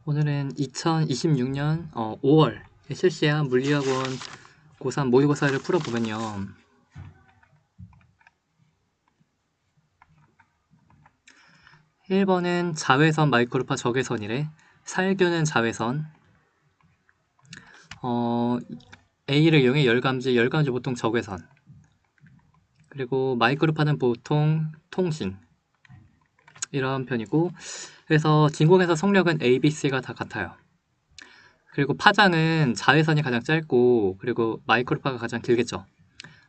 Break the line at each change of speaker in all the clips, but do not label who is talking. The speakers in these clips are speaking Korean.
오늘은 2026년 5월에 실시한 물리학원 고3 모의고사를 풀어보면요. 1번은 자외선 마이크로파 적외선이래. 살균은 자외선. A를 이용해 열감지 보통 적외선. 그리고 마이크로파는 보통 통신. 이런 편이고, 그래서 진공에서 성력은 A, B, C가 다 같아요. 그리고 파장은 자외선이 가장 짧고, 그리고 마이크로파가 가장 길겠죠.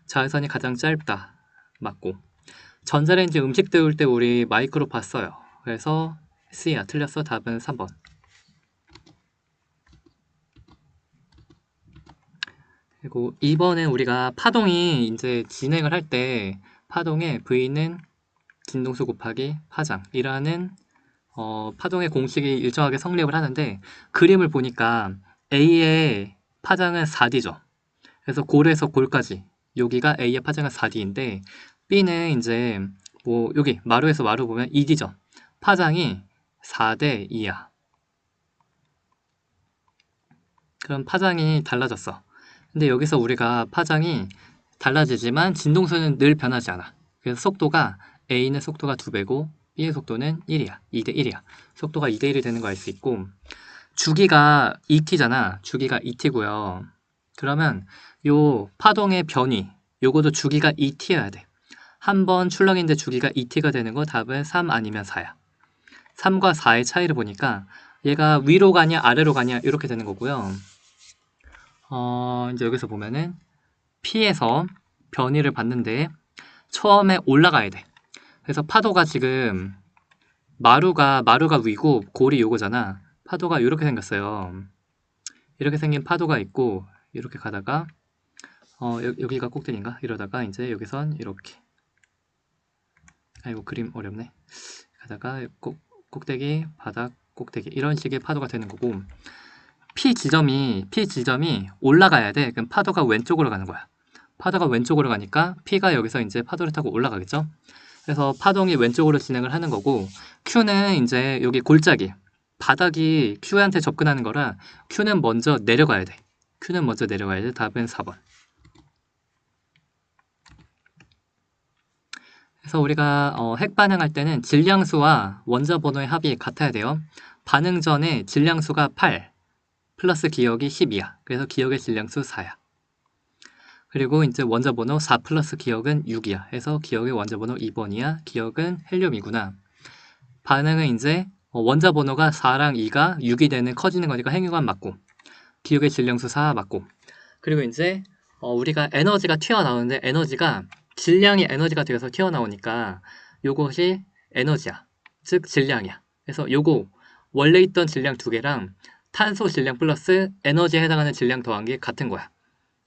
자외선이 가장 짧다. 맞고. 전자레인지 음식 데울 때 우리 마이크로파 써요. 그래서 C야. 틀렸어. 답은 3번. 그리고 2번은 우리가 파동이 이제 진행을 할 때 파동의 V는 진동수 곱하기 파장이라는 파동의 공식이 일정하게 성립을 하는데, 그림을 보니까 A의 파장은 4D죠. 그래서 골에서 골까지 여기가 A의 파장은 4D인데, B는 이제 뭐 여기 마루에서 마루 보면 2D죠. 파장이 4대 2야. 그럼 파장이 달라졌어. 근데 여기서 우리가 파장이 달라지지만 진동수는 늘 변하지 않아. 그래서 속도가 A는 속도가 2배고 B의 속도는 1이야. 2대 1이야. 속도가 2대 1이 되는 거 알 수 있고, 주기가 2t잖아. 주기가 2t고요. 그러면 요 파동의 변이, 요것도 주기가 2t여야 돼. 한 번 출렁인데 주기가 2t가 되는 거 답은 3 아니면 4야. 3과 4의 차이를 보니까 얘가 위로 가냐 아래로 가냐 이렇게 되는 거고요. 이제 여기서 보면은 P에서 변이를 받는데 처음에 올라가야 돼. 그래서 파도가 지금 마루가 위고 골이 요거잖아. 파도가 이렇게 생겼어요. 이렇게 생긴 파도가 있고, 이렇게 가다가 여기가 꼭대기인가? 이러다가 이제 여기선 이렇게, 아이고 그림 어렵네. 가다가 꼭대기, 바닥, 꼭대기 이런 식의 파도가 되는 거고, P 지점이 올라가야 돼. 그럼 파도가 왼쪽으로 가는 거야. 파도가 왼쪽으로 가니까 P가 여기서 이제 파도를 타고 올라가겠죠? 그래서 파동이 왼쪽으로 진행을 하는 거고, Q는 이제 여기 골짜기, 바닥이 Q한테 접근하는 거라 Q는 먼저 내려가야 돼. Q는 먼저 내려가야 돼. 답은 4번. 그래서 우리가 핵 반응할 때는 질량수와 원자 번호의 합이 같아야 돼요. 반응 전에 질량수가 8 플러스 기억이 10이야. 그래서 기억의 질량수 4야. 그리고 이제 원자 번호 4 플러스 기억은 6이야. 해서 기억의 원자 번호 2번이야. 기억은 헬륨이구나. 반응은 이제 원자 번호가 4랑 2가 6이 되는 커지는 거니까 행유관 맞고, 기억의 질량수 4 맞고, 그리고 이제 우리가 에너지가 튀어나오는데 에너지가 질량이 에너지가 되어서 튀어나오니까 요것이 에너지야. 즉 질량이야. 그래서 요거 원래 있던 질량 두 개랑 탄소 질량 플러스 에너지에 해당하는 질량 더한 게 같은 거야.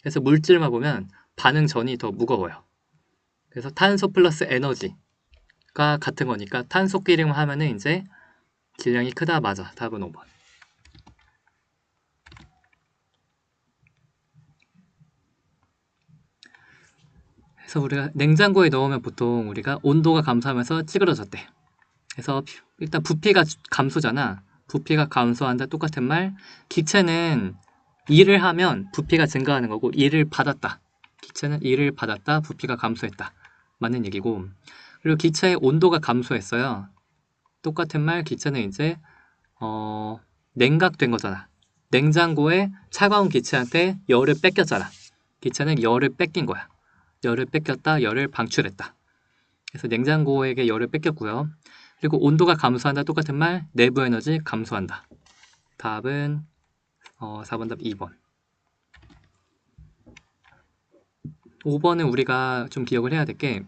그래서 물질만 보면 반응 전이 더 무거워요. 그래서 탄소 플러스 에너지가 같은 거니까 탄소끼리만 하면은 이제 질량이 크다 맞아. 답은 5번. 그래서 우리가 냉장고에 넣으면 보통 우리가 온도가 감소하면서 찌그러졌대. 그래서 일단 부피가 감소잖아. 부피가 감소한다 똑같은 말. 기체는 일을 하면 부피가 증가하는 거고, 일을 받았다. 기체는 일을 받았다. 부피가 감소했다. 맞는 얘기고. 그리고 기체의 온도가 감소했어요. 똑같은 말. 기체는 이제 냉각된 거잖아. 냉장고에 차가운 기체한테 열을 뺏겼잖아. 기체는 열을 뺏긴 거야. 열을 뺏겼다, 열을 방출했다. 그래서 냉장고에게 열을 뺏겼고요. 그리고 온도가 감소한다 똑같은 말, 내부 에너지 감소한다. 답은 4번 답 2번. 5번은 우리가 좀 기억을 해야 될 게,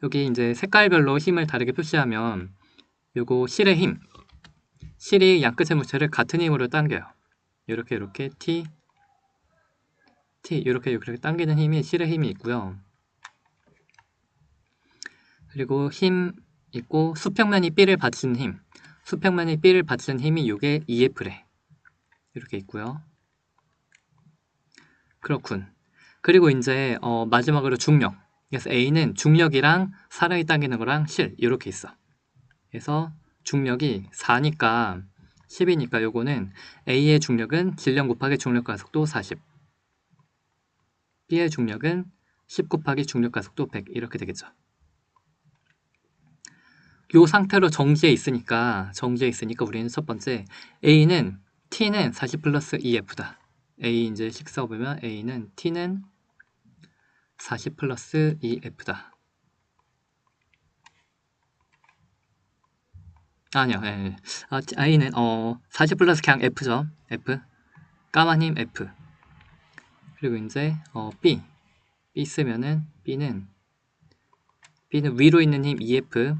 여기 이제 색깔별로 힘을 다르게 표시하면 요거 실의 힘, 실이 양끝의 물체를 같은 힘으로 당겨요. 이렇게 T 이렇게 당기는 힘이 실의 힘이 있고요. 그리고 힘 있고, 수평면이 B를 받치는 힘, 수평면이 B를 받치는 힘이 이게 EF래. 이렇게 있고요. 그렇군. 그리고 이제 마지막으로 중력. 그래서 A는 중력이랑 사람이 당기는 거랑 실 이렇게 있어. 그래서 중력이 4니까 10이니까 요거는 A의 중력은 질량 곱하기 중력 가속도 40. B의 중력은 10 곱하기 중력 가속도 100 이렇게 되겠죠. 요 상태로 정지해 있으니까 우리는 첫 번째 A는 T는 40 플러스 EF다. A 이제 식 써보면 A는 T는 40 플러스 EF다. 아니요. 예. A는 40 플러스 그냥 F죠. F. 까만 힘 F. 그리고 이제 B 쓰면은 B는 위로 있는 힘 EF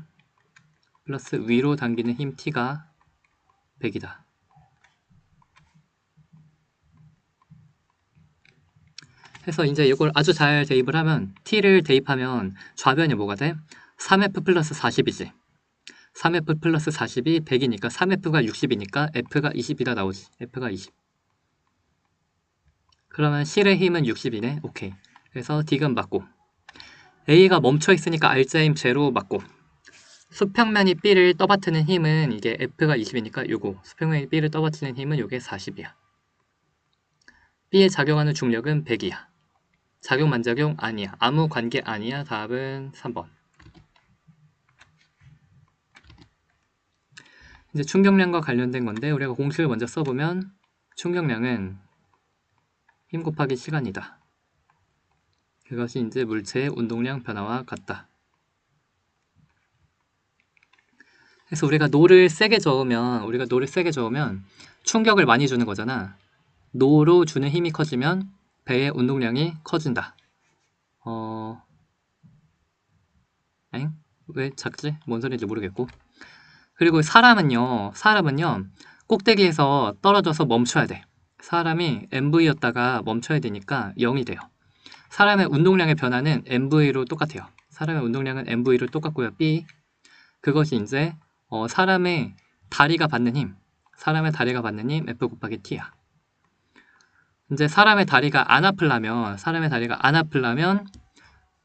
플러스 위로 당기는 힘 T가 100이다. 해서 이제 이걸 아주 잘 대입을 하면 T를 대입하면 좌변이 뭐가 돼? 3F 플러스 40이지. 3F 플러스 40이 100이니까 3F가 60이니까 F가 20이다 나오지. F가 20. 그러면 실의 힘은 60이네. 오케이. 그래서 D가 맞고 A가 멈춰 있으니까 R자 힘 제로 맞고 수평면이 B를 떠받드는 힘은 이게 F가 20이니까 요거 수평면이 B를 떠받드는 힘은 요게 40이야. B에 작용하는 중력은 100이야. 작용 반작용 아니야. 아무 관계 아니야. 답은 3번. 이제 충격량과 관련된 건데 우리가 공식을 먼저 써보면 충격량은 힘 곱하기 시간이다. 그것이 이제 물체의 운동량 변화와 같다. 그래서 우리가 노를 세게 저으면 충격을 많이 주는 거잖아. 노로 주는 힘이 커지면 배의 운동량이 커진다. 왜 작지? 뭔 소리인지 모르겠고. 그리고 사람은요 꼭대기에서 떨어져서 멈춰야 돼. 사람이 MV였다가 멈춰야 되니까 0이 돼요. 사람의 운동량의 변화는 MV로 똑같아요. 사람의 운동량은 MV로 똑같고요. B 그것이 이제 사람의 다리가 받는 힘 F 곱하기 T야. 이제 사람의 다리가 안 아프려면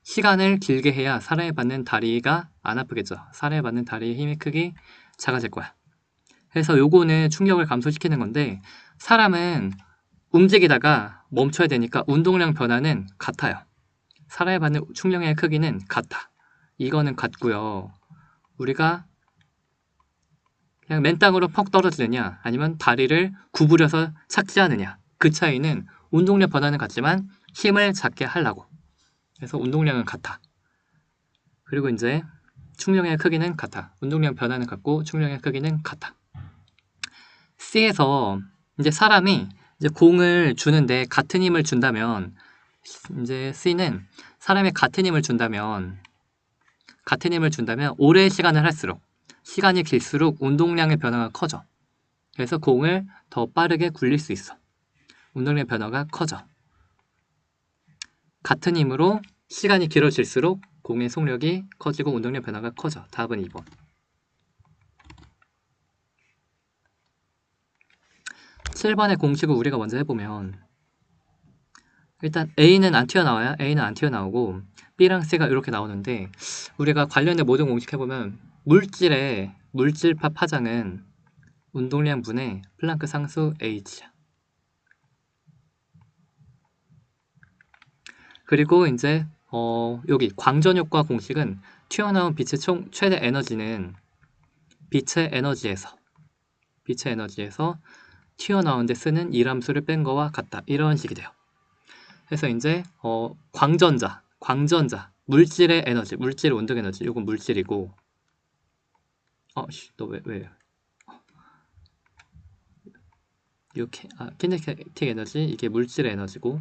시간을 길게 해야 사람이 받는 다리가 안 아프겠죠. 사람이 받는 다리의 힘의 크기 작아질 거야. 그래서 요거는 충격을 감소시키는 건데 사람은 움직이다가 멈춰야 되니까 운동량 변화는 같아요. 사람이 받는 충격의 크기는 같아. 이거는 같고요. 우리가 그냥 맨 땅으로 퍽 떨어지느냐 아니면 다리를 구부려서 착지하느냐 그 차이는 운동량 변화는 같지만 힘을 작게 하려고. 그래서 운동량은 같아. 그리고 이제 충격의 크기는 같아. 운동량 변화는 같고 충격의 크기는 같아. C에서 이제 사람이 이제 공을 주는데 같은 힘을 준다면 이제 C는 사람이 같은 힘을 준다면 오랜 시간을 할수록 시간이 길수록 운동량의 변화가 커져. 그래서 공을 더 빠르게 굴릴 수 있어. 운동량 변화가 커져. 같은 힘으로 시간이 길어질수록 공의 속력이 커지고 운동량 변화가 커져. 답은 2번. 7번의 공식을 우리가 먼저 해보면 일단 A는 안 튀어나오고 B랑 C가 이렇게 나오는데 우리가 관련된 모든 공식 해보면 물질파 파장은 운동량 분의 플랑크 상수 H야. 그리고 이제 여기 광전효과 공식은 튀어나온 빛의 총 최대 에너지는 빛의 에너지에서 튀어나온 데 쓰는 이함수를 뺀 거와 같다. 이런 식이 돼요. 그래서 이제 광전자, 물질의 에너지, 물질의 운동 에너지, 이건 물질이고 너 왜 이렇게 키네틱 에너지 이게 물질의 에너지고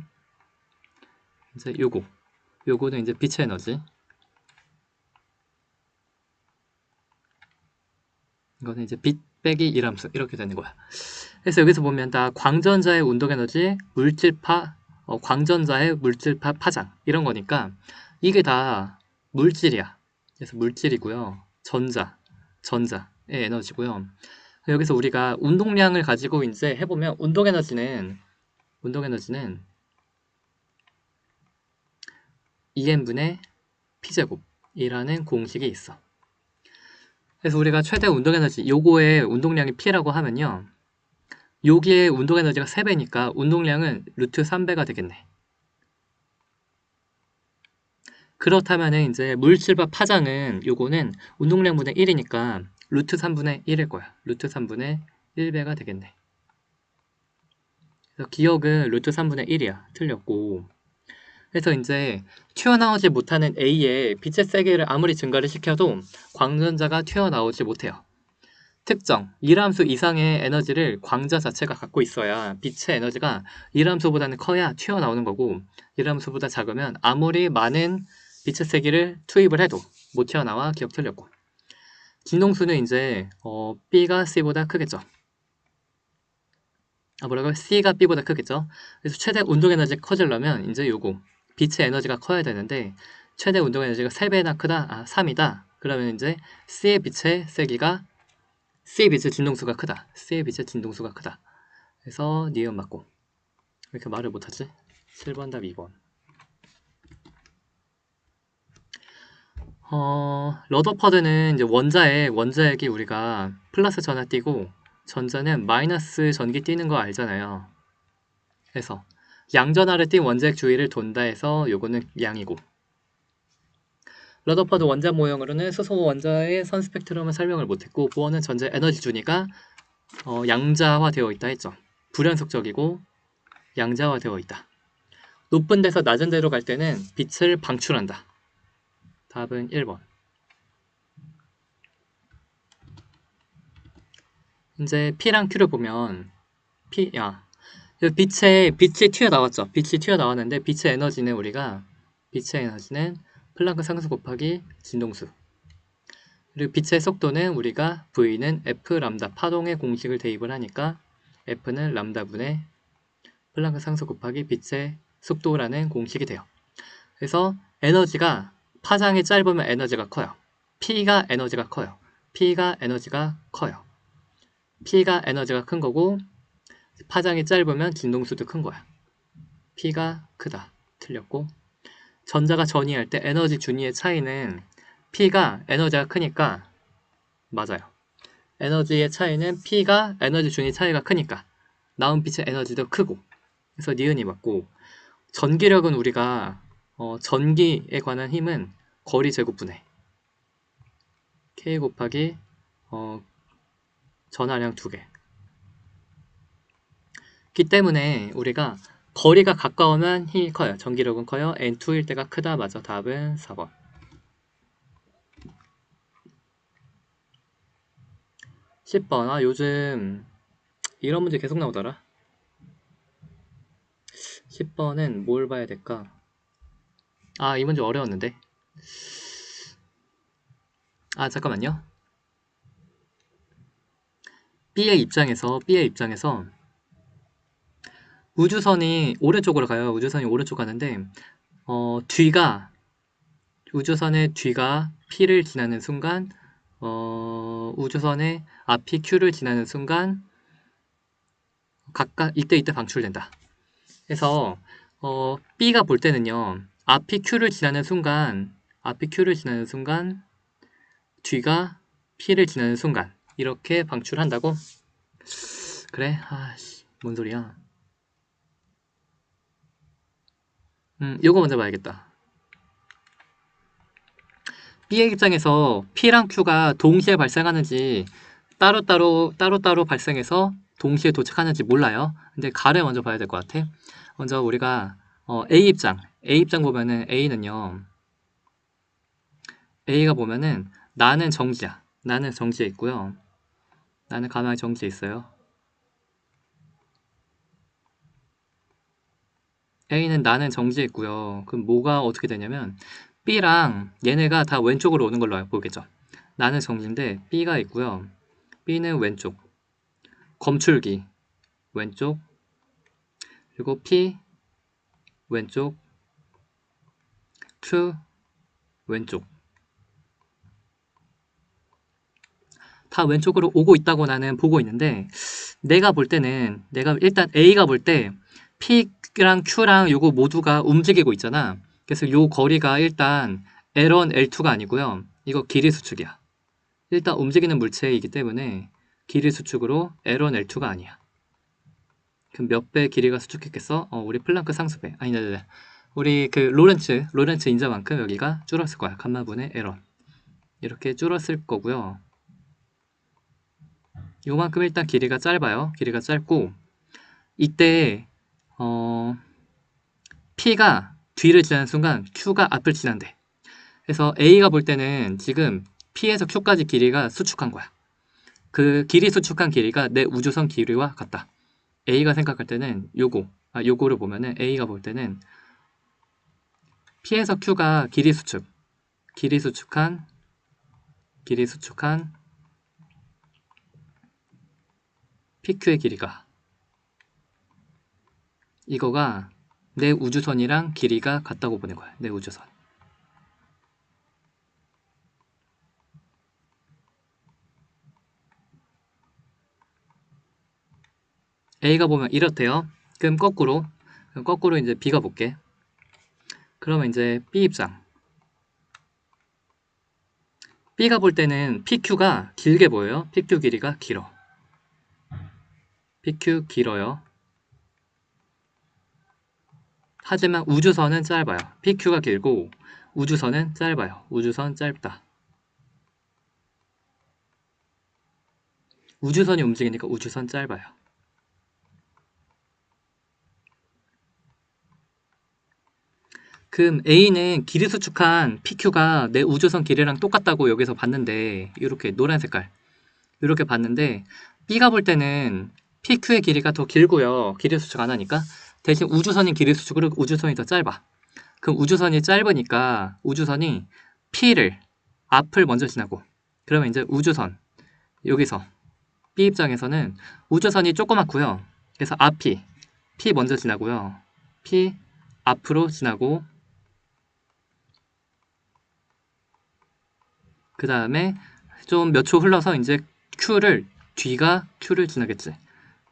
이제 요거는 이제 빛의 에너지. 이거는 이제 빛 빼기 일함수 이렇게 되는 거야. 그래서 여기서 보면 다 광전자의 운동 에너지, 광전자의 물질파 파장 이런 거니까 이게 다 물질이야. 그래서 물질이고요. 전자의 에너지고요. 여기서 우리가 운동량을 가지고 이제 해보면 운동 에너지는 EM분의 P제곱이라는 공식이 있어. 그래서 우리가 최대 운동 에너지 요거의 운동량이 P라고 하면요. 여기에 운동 에너지가 3배니까 운동량은 루트 3배가 되겠네. 그렇다면은 이제 물질과 파장은 요거는 운동량분의 1이니까 루트 3분의 1일 거야. 루트 3분의 1배가 되겠네. 그래서 기억은 루트 3분의 1이야. 틀렸고. 그래서 이제 튀어나오지 못하는 A의 빛의 세기를 아무리 증가를 시켜도 광전자가 튀어나오지 못해요. 특정, 1함수 이상의 에너지를 광자 자체가 갖고 있어야 빛의 에너지가 1함수보다는 커야 튀어나오는 거고 1함수보다 작으면 아무리 많은 빛의 세기를 투입을 해도 못 튀어나와. 기억 틀렸고. 진동수는 이제 B가 C보다 크겠죠. 뭐라고요? C가 B보다 크겠죠. 그래서 최대 운동 에너지가 커지려면 이제 요거 빛의 에너지가 커야 되는데 최대 운동 에너지가 3배나 크다? 3이다. 그러면 이제 C의 빛의 세기가 C의 빛의 진동수가 크다. C의 빛의 진동수가 크다. 그래서 니은 맞고. 왜 이렇게 말을 못하지? 7번 답 2번. 러더퍼드는 이제 원자핵이 우리가 플러스 전하 띄고 전자는 마이너스 전기 띄는 거 알잖아요. 그래서 양전하를 띈 원자핵 주위를 돈다 해서 요거는 양이고, 러더퍼드 원자 모형으로는 수소 원자의 선 스펙트럼을 설명을 못했고 보어는 전자 에너지 주니까 양자화 되어 있다 했죠. 불연속적이고 양자화 되어 있다. 높은 데서 낮은 데로 갈 때는 빛을 방출한다. 답은 1번. 이제 P랑 Q를 보면 빛이 튀어나왔죠. 빛이 튀어나왔는데 빛의 에너지는 플랑크 상수 곱하기 진동수. 그리고 빛의 속도는 우리가 V는 F 람다 파동의 공식을 대입을 하니까 F는 람다분의 플랑크 상수 곱하기 빛의 속도라는 공식이 돼요. 그래서 에너지가 파장이 짧으면 에너지가 커요. P가 에너지가 커요. P가 에너지가 큰 거고 파장이 짧으면 진동수도 큰 거야. P가 크다. 틀렸고 전자가 전이할 때 에너지 준위의 차이는 P가 에너지가 크니까 맞아요. 에너지의 차이는 P가 에너지 준위 차이가 크니까 나온 빛의 에너지도 크고 그래서 니은이 맞고 전기력은 우리가 전기에 관한 힘은 거리 제곱분해 K 곱하기 전하량 2개 기 때문에 우리가 거리가 가까우면 힘이 커요. 전기력은 커요. N2일 때가 크다. 맞아. 답은 4번. 10번. 요즘 이런 문제 계속 나오더라. 10번은 뭘 봐야 될까? 이 문제 어려웠는데. 잠깐만요. B의 입장에서 우주선이 오른쪽으로 가요. 우주선이 오른쪽 가는데 우주선의 뒤가 P를 지나는 순간 우주선의 앞이 Q를 지나는 순간 각각 이때 방출된다. 그래서 B가 볼 때는요. 앞이 Q를 지나는 순간 뒤가 P를 지나는 순간 이렇게 방출한다고? 그래? 뭔 소리야? 요거 먼저 봐야겠다. B의 입장에서 P랑 Q가 동시에 발생하는지 따로따로 발생해서 동시에 도착하는지 몰라요. 근데 가를 먼저 봐야 될 것 같아. 먼저 우리가 A 입장 보면은 A가 보면은 나는 정지야. 나는 정지에 있고요. 나는 가만히 정지에 있어요. A는 나는 정지에 있고요. 그럼 뭐가 어떻게 되냐면 B랑 얘네가 다 왼쪽으로 오는 걸로 보겠죠. 나는 정지인데 B가 있고요. B는 왼쪽. 검출기 왼쪽. 그리고 P 왼쪽. Q 왼쪽. 다 왼쪽으로 오고 있다고 나는 보고 있는데 내가 일단 A가 볼 때 P랑 Q랑 요거 모두가 움직이고 있잖아. 그래서 요 거리가 일단 L1, L2가 아니고요. 이거 길이 수축이야. 일단 움직이는 물체이기 때문에 길이 수축으로 L1, L2가 아니야. 그럼 몇 배 길이가 수축했겠어? 우리 플랑크 상수배. 아니, 네. 우리 그 로렌츠 인자만큼 여기가 줄었을 거야. 감마분의 에러. 이렇게 줄었을 거고요. 요만큼 일단 길이가 짧아요. 길이가 짧고 이때 P가 뒤를 지나는 순간 Q가 앞을 지난대. 그래서 A가 볼 때는 지금 P에서 Q까지 길이가 수축한 거야. 그 길이 수축한 길이가 내 우주선 길이와 같다. A가 생각할 때는 요거를 보면은 A가 볼 때는 P에서 Q가 길이 수축한 PQ의 길이가 이거가 내 우주선이랑 길이가 같다고 보는 거야. 내 우주선. A가 보면 이렇대요. 그럼 거꾸로 이제 B가 볼게. 그러면 이제 B 입장. B가 볼 때는 PQ가 길게 보여요. PQ 길이가 길어. PQ 길어요. 하지만 우주선은 짧아요. PQ가 길고 우주선은 짧아요. 우주선 짧다. 우주선이 움직이니까 우주선 짧아요. 그럼 A는 길이 수축한 PQ가 내 우주선 길이랑 똑같다고 여기서 봤는데 이렇게 노란 색깔 이렇게 봤는데 B가 볼 때는 PQ의 길이가 더 길고요. 길이 수축 안 하니까 대신 우주선이 길이 수축으로 우주선이 더 짧아. 그럼 우주선이 짧으니까 우주선이 P를 앞을 먼저 지나고 그러면 이제 우주선 여기서 B 입장에서는 우주선이 조그맣고요. 그래서 앞이 P 먼저 지나고요. P 앞으로 지나고 그 다음에 좀 몇 초 흘러서 이제 Q를 지나겠지.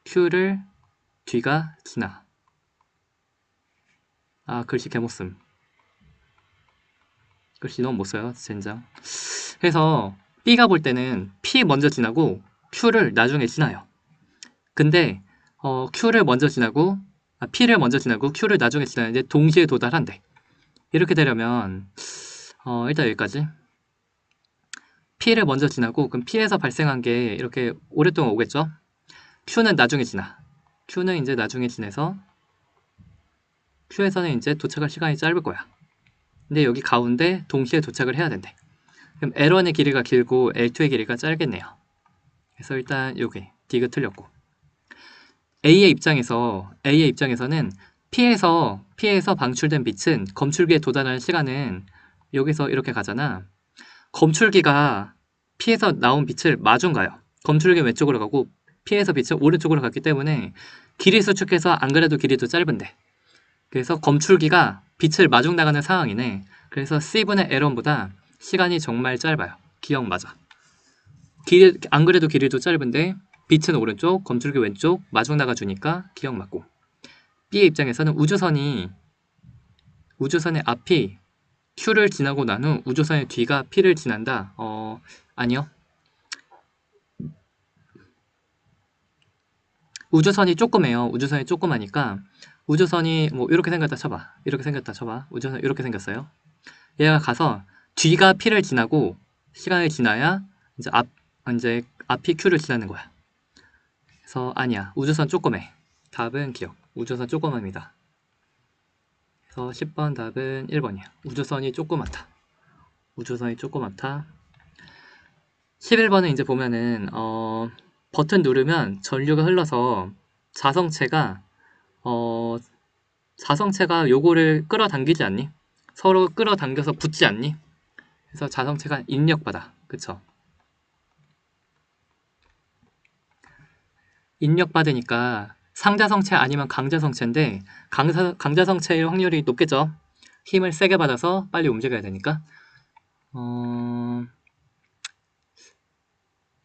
Q를 뒤가 지나. 글씨 개못씀. 글씨 너무 못써요. 젠장. 그래서 B가 볼 때는 P 먼저 지나고 Q를 나중에 지나요. 근데 Q를 먼저 지나고 P를 먼저 지나고 Q를 나중에 지나는데 동시에 도달한대. 이렇게 되려면 일단 여기까지. P를 먼저 지나고 그럼 P에서 발생한 게 이렇게 오랫동안 오겠죠? Q는 나중에 지나. Q는 이제 나중에 지내서 Q에서는 이제 도착할 시간이 짧을 거야. 근데 여기 가운데 동시에 도착을 해야 된대. 그럼 L1의 길이가 길고 L2의 길이가 짧겠네요. 그래서 일단 여기 D가 틀렸고 A의 입장에서는 P에서 방출된 빛은 검출기에 도달하는 시간은 여기서 이렇게 가잖아. 검출기가 P에서 나온 빛을 마중 가요. 검출기 왼쪽으로 가고 P에서 빛은 오른쪽으로 갔기 때문에 길이 수축해서 안 그래도 길이도 짧은데 그래서 검출기가 빛을 마중 나가는 상황이네. 그래서 C분의 L1보다 시간이 정말 짧아요. 기억 맞아. 안 그래도 길이도 짧은데 빛은 오른쪽, 검출기 왼쪽 마중 나가주니까 기억 맞고 B의 입장에서는 우주선의 앞이 Q를 지나고 난 후 우주선의 뒤가 P를 지난다. 아니요. 우주선이 조그매요. 우주선이 조그마니까 우주선이 뭐 이렇게 생겼다 쳐봐. 우주선 이렇게 생겼어요. 얘가 가서 뒤가 P를 지나고 시간을 지나야 이제 앞이 Q를 지나는 거야. 그래서 아니야. 우주선 조그매. 답은 기억. 우주선 조그맣니다. 그래서 10번 답은 1번이야. 우주선이 조그맣다. 11번은 이제 보면은 버튼 누르면 전류가 흘러서 자성체가 요거를 끌어당기지 않니? 서로 끌어당겨서 붙지 않니? 그래서 자성체가 인력받아. 그쵸? 인력받으니까 상자성체 아니면 강자성체인데 강자성체일 확률이 높겠죠? 힘을 세게 받아서 빨리 움직여야 되니까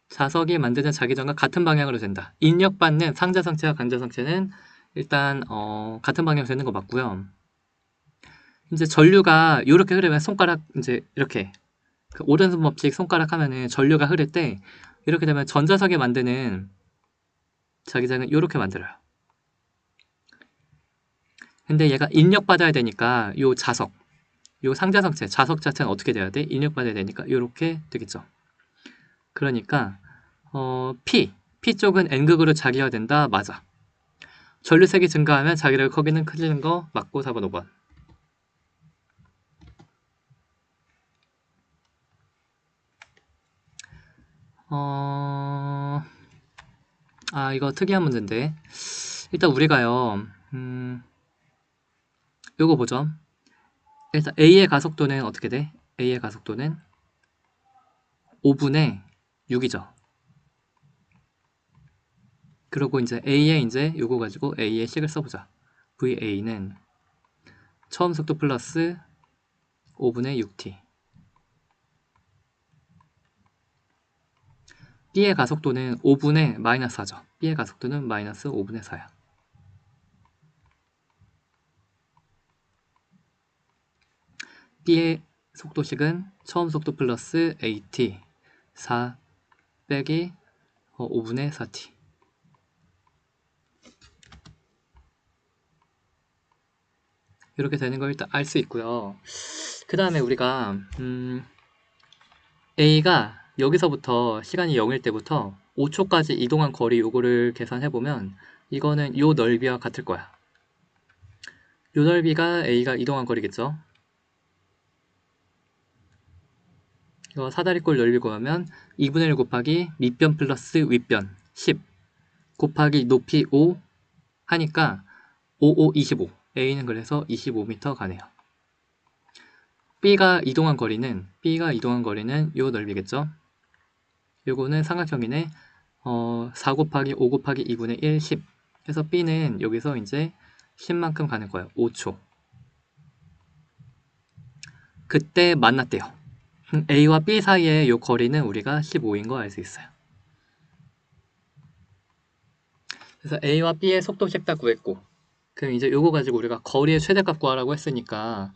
자석이 만드는 자기전과 같은 방향으로 된다. 인력받는 상자성체와 강자성체는 일단 같은 방향으로 되는 거 맞고요. 이제 전류가 이렇게 흐르면 손가락 이제 이렇게 그 오른손 법칙 손가락 하면은 전류가 흐를 때 이렇게 되면 전자석이 만드는 자기장은 이렇게 만들어요. 근데 얘가 입력받아야 되니까 요 자석, 요 상자성체, 자석 자체는 어떻게 돼야 돼? 입력받아야 되니까 요렇게 되겠죠. 그러니까 P 쪽은 N극으로 자기화 된다. 맞아. 전류색이 증가하면 자기력 크기는 커지는 거 맞고 4번 5번. 이거 특이한 문제인데 일단 우리가요 요거 보죠. 일단 A의 가속도는 어떻게 돼? A의 가속도는 5분의 6이죠. 그리고 이제 A에 이제 요거 가지고 A의 식을 써보자. VA는 처음 속도 플러스 5분의 6t. B의 가속도는 5분의 마이너스 4죠. B의 가속도는 마이너스 5분의 4야. B의 속도식은 처음 속도 플러스 AT 4 빼기 5분의 4t. 이렇게 되는 걸 일단 알 수 있고요. 그 다음에 우리가 A가 여기서부터 시간이 0일 때부터 5초까지 이동한 거리 요거를 계산해보면 이거는 요 넓이와 같을 거야. 요 넓이가 A가 이동한 거리겠죠. 이거 사다리꼴 넓이 구하면 2분의 1 곱하기 밑변 플러스 윗변 10 곱하기 높이 5 하니까 5, 5, 25. A는 그래서 25m 가네요. B가 이동한 거리는 요 넓이겠죠. 요거는 삼각형이네. 4 곱하기 5 곱하기 2분의 1, 10. 그래서 B는 여기서 이제 10만큼 가는 거예요. 5초. 그때 만났대요. A와 B 사이의 요 거리는 우리가 15인 거 알 수 있어요. 그래서 A와 B의 속도식 다 구했고, 그럼 이제 요거 가지고 우리가 거리의 최대값 구하라고 했으니까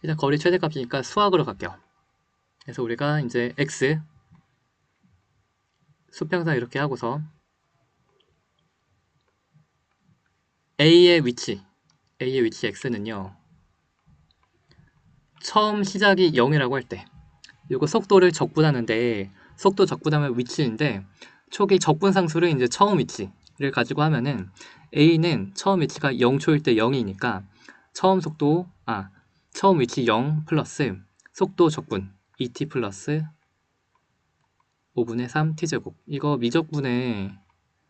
일단 거리 최대값이니까 수학으로 갈게요. 그래서 우리가 이제 x 수평선 이렇게 하고서 A의 위치 x는요. 처음 시작이 0이라고 할 때 요거 속도를 적분하는데 속도 적분하면 위치인데 초기 적분상수를 이제 처음 위치를 가지고 하면은 A는 처음 위치가 0초일 때 0이니까 처음 위치 0 플러스 속도 적분 2t 플러스 5분의 3 t제곱. 이거 미적분의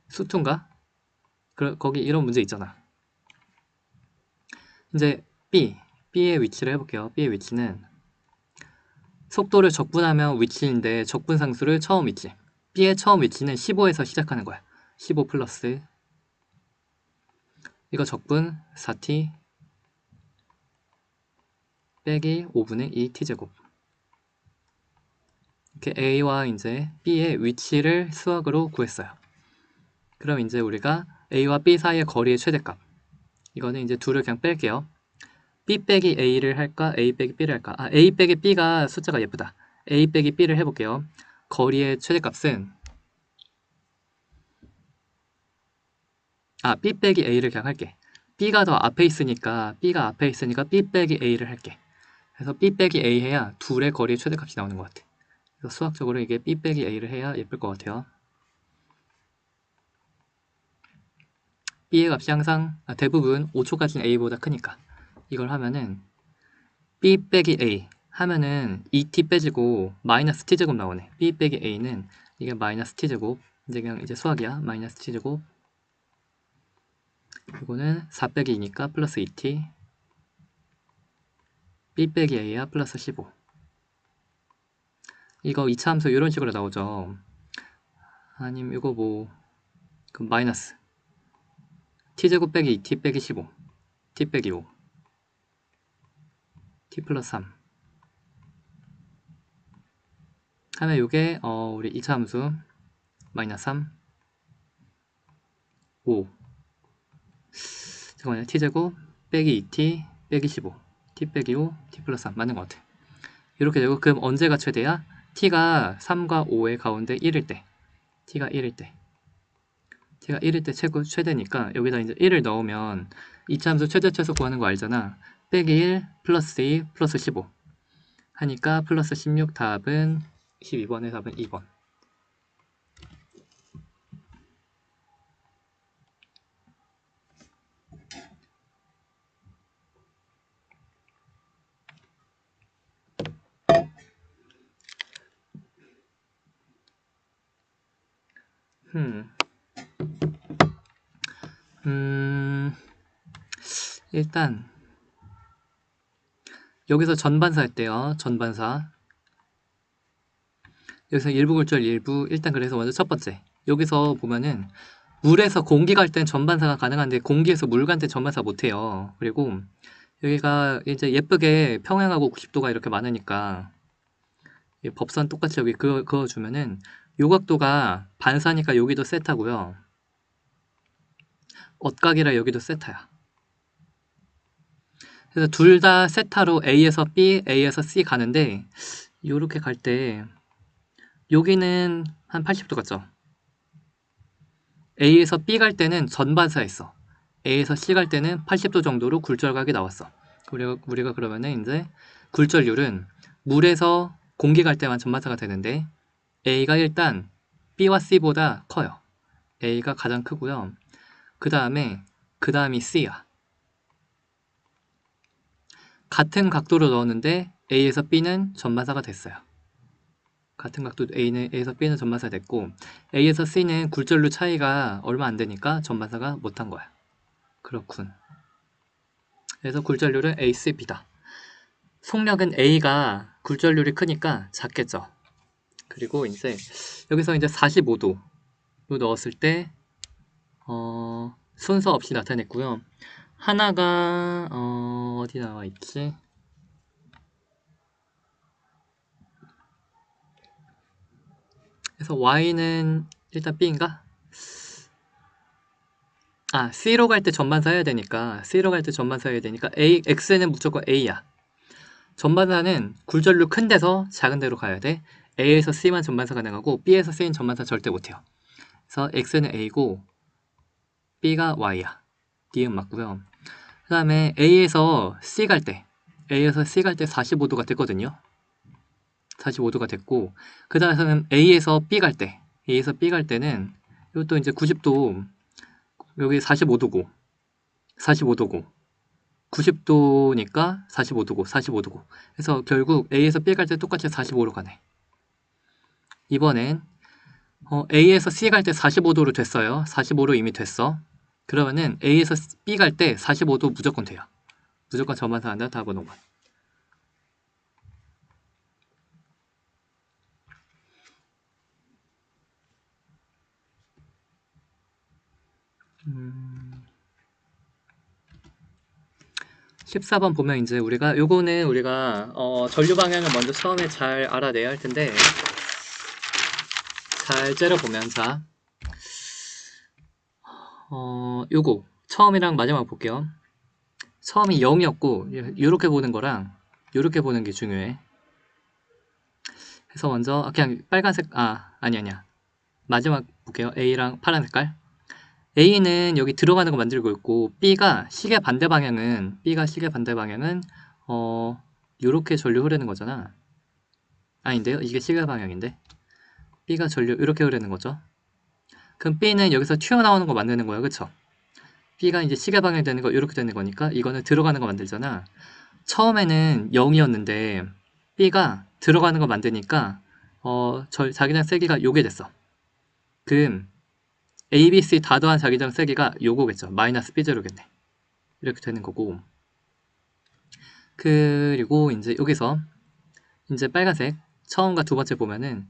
수투인가? 거기 이런 문제 있잖아. 이제 B의 위치를 해볼게요. B의 위치는 속도를 적분하면 위치인데 적분상수를 처음 위치. B의 처음 위치는 15에서 시작하는 거야. 15 플러스 이거 적분 4t 빼기 5분의 2 t제곱. 이렇게 A와 이제 B의 위치를 수학으로 구했어요. 그럼 이제 우리가 A와 B 사이의 거리의 최대값. 이거는 이제 둘을 그냥 뺄게요. B 빼기 A를 할까? A 빼기 B를 할까? A 빼기 B가 숫자가 예쁘다. A 빼기 B를 해볼게요. 거리의 최대값은 B 빼기 A를 그냥 할게. B가 앞에 있으니까 B 빼기 A를 할게. 그래서 B 빼기 A 해야 둘의 거리의 최대값이 나오는 것 같아. 그래서 수학적으로 이게 B 빼기 A를 해야 예쁠 것 같아요. B의 값이 항상 대부분 5초까지는 A보다 크니까 이걸 하면은 B 빼기 A 하면은 2t 빼지고 마이너스 t제곱 나오네. B 빼기 A는 이게 마이너스 t제곱. 이제 그냥 이제 수학이야. 마이너스 t제곱. 이거는 4 빼기 2니까 플러스 2t. B 빼기 A야 플러스 15. 이거 2차 함수 이런 식으로 나오죠. 아니면 이거 그럼 마이너스 t제곱 빼기 2t 빼기 15 t 빼기 5 t 플러스 3 하면 이게 우리 2차 함수 마이너스 3 5 잠깐만요. t제곱 빼기 2t 빼기 15 t 빼기 5 t 플러스 3 맞는 것 같아. 이렇게 되고 그럼 언제가 최대야? t가 3과 5의 가운데 1일 때 t가 1일 때 t가 1일 때 최대니까 여기다 이제 1을 넣으면 이차함수 최대 최소 구하는 거 알잖아. 빼기 1 플러스 2 플러스 15 하니까 플러스 16 답은 12번의 답은 2번. 일단 여기서 전반사 했대요. 전반사. 여기서 일부 굴절 일부. 일단 그래서 먼저 첫 번째. 여기서 보면은 물에서 공기 갈 땐 전반사가 가능한데 공기에서 물 갈 때 전반사 못해요. 그리고 여기가 이제 예쁘게 평행하고 90도가 이렇게 많으니까 법선 똑같이 여기 그어주면은 요각도가 반사니까 여기도 세타고요. 엇각이라 여기도 세타야. 그래서 둘 다 세타로 A에서 B, A에서 C 가는데 요렇게 갈 때 여기는 한 80도 같죠? A에서 B 갈 때는 전반사였어. A에서 C 갈 때는 80도 정도로 굴절각이 나왔어. 우리가 그러면은 이제 굴절률은 물에서 공기 갈 때만 전반사가 되는데 A가 일단 B와 C보다 커요. A가 가장 크고요. 그 다음이 C야. 같은 각도로 넣었는데 A에서 B는 전반사가 됐어요. 같은 각도 A에서 B는 전반사 됐고 A에서 C는 굴절률 차이가 얼마 안 되니까 전반사가 못한 거야. 그렇군. 그래서 굴절률은 A, C, B다. 속력은 A가 굴절률이 크니까 작겠죠. 그리고 이제 여기서 이제 45도로 넣었을 때 순서 없이 나타냈고요. 하나가 어디 나와 있지? 그래서 Y는 일단 B인가? C로 갈 때 전반사 해야 되니까 X는 무조건 A야. 전반사는 굴절률 큰 데서 작은 데로 가야 돼. A에서 C만 전반사 가능하고 B에서 C는 전반사 절대 못해요. 그래서 X는 A고 B가 Y야. D은 맞고요. 그 다음에 A에서 C 갈 때 45도가 됐거든요. 45도가 됐고 그 다음에는 A에서 B 갈 때는 이것도 이제 90도 여기 45도고 90도니까 45도고 그래서 결국 A에서 B 갈 때 똑같이 45로 가네. 이번엔 A에서 C 갈 때 45도로 됐어요. 45로 이미 됐어. 그러면은 A에서 B 갈 때 45도 무조건 돼요. 무조건 전반사 한다. 답은 5번. 음... 14번 보면 이제 요거는 우리가 전류 방향을 먼저 처음에 잘 알아내야 할 텐데 잘 째려보면 자 요거 처음이랑 마지막 볼게요. 처음이 0이었고 이렇게 보는 거랑 이렇게 보는 게 중요해. 그래서 먼저 그냥 빨간색 아니야 마지막 볼게요. A랑 파란 색깔. A는 여기 들어가는 거 만들고 있고 B가 시계 반대 방향은 요렇게 전류 흐르는 거잖아. 아닌데요? 이게 시계 방향인데 B가 전류 이렇게 흐르는 거죠. 그럼 B는 여기서 튀어나오는 거 만드는 거야. 그쵸? B가 이제 시계 방향 되는 거 이렇게 되는 거니까 이거는 들어가는 거 만들잖아. 처음에는 0이었는데 B가 들어가는 거 만드니까 자기장 세기가 요게 됐어. 그럼 A, B, C 다 더한 자기장 세기가 요거겠죠. 마이너스 B0겠네. 이렇게 되는 거고. 그리고 이제 여기서 이제 빨간색 처음과 두 번째 보면은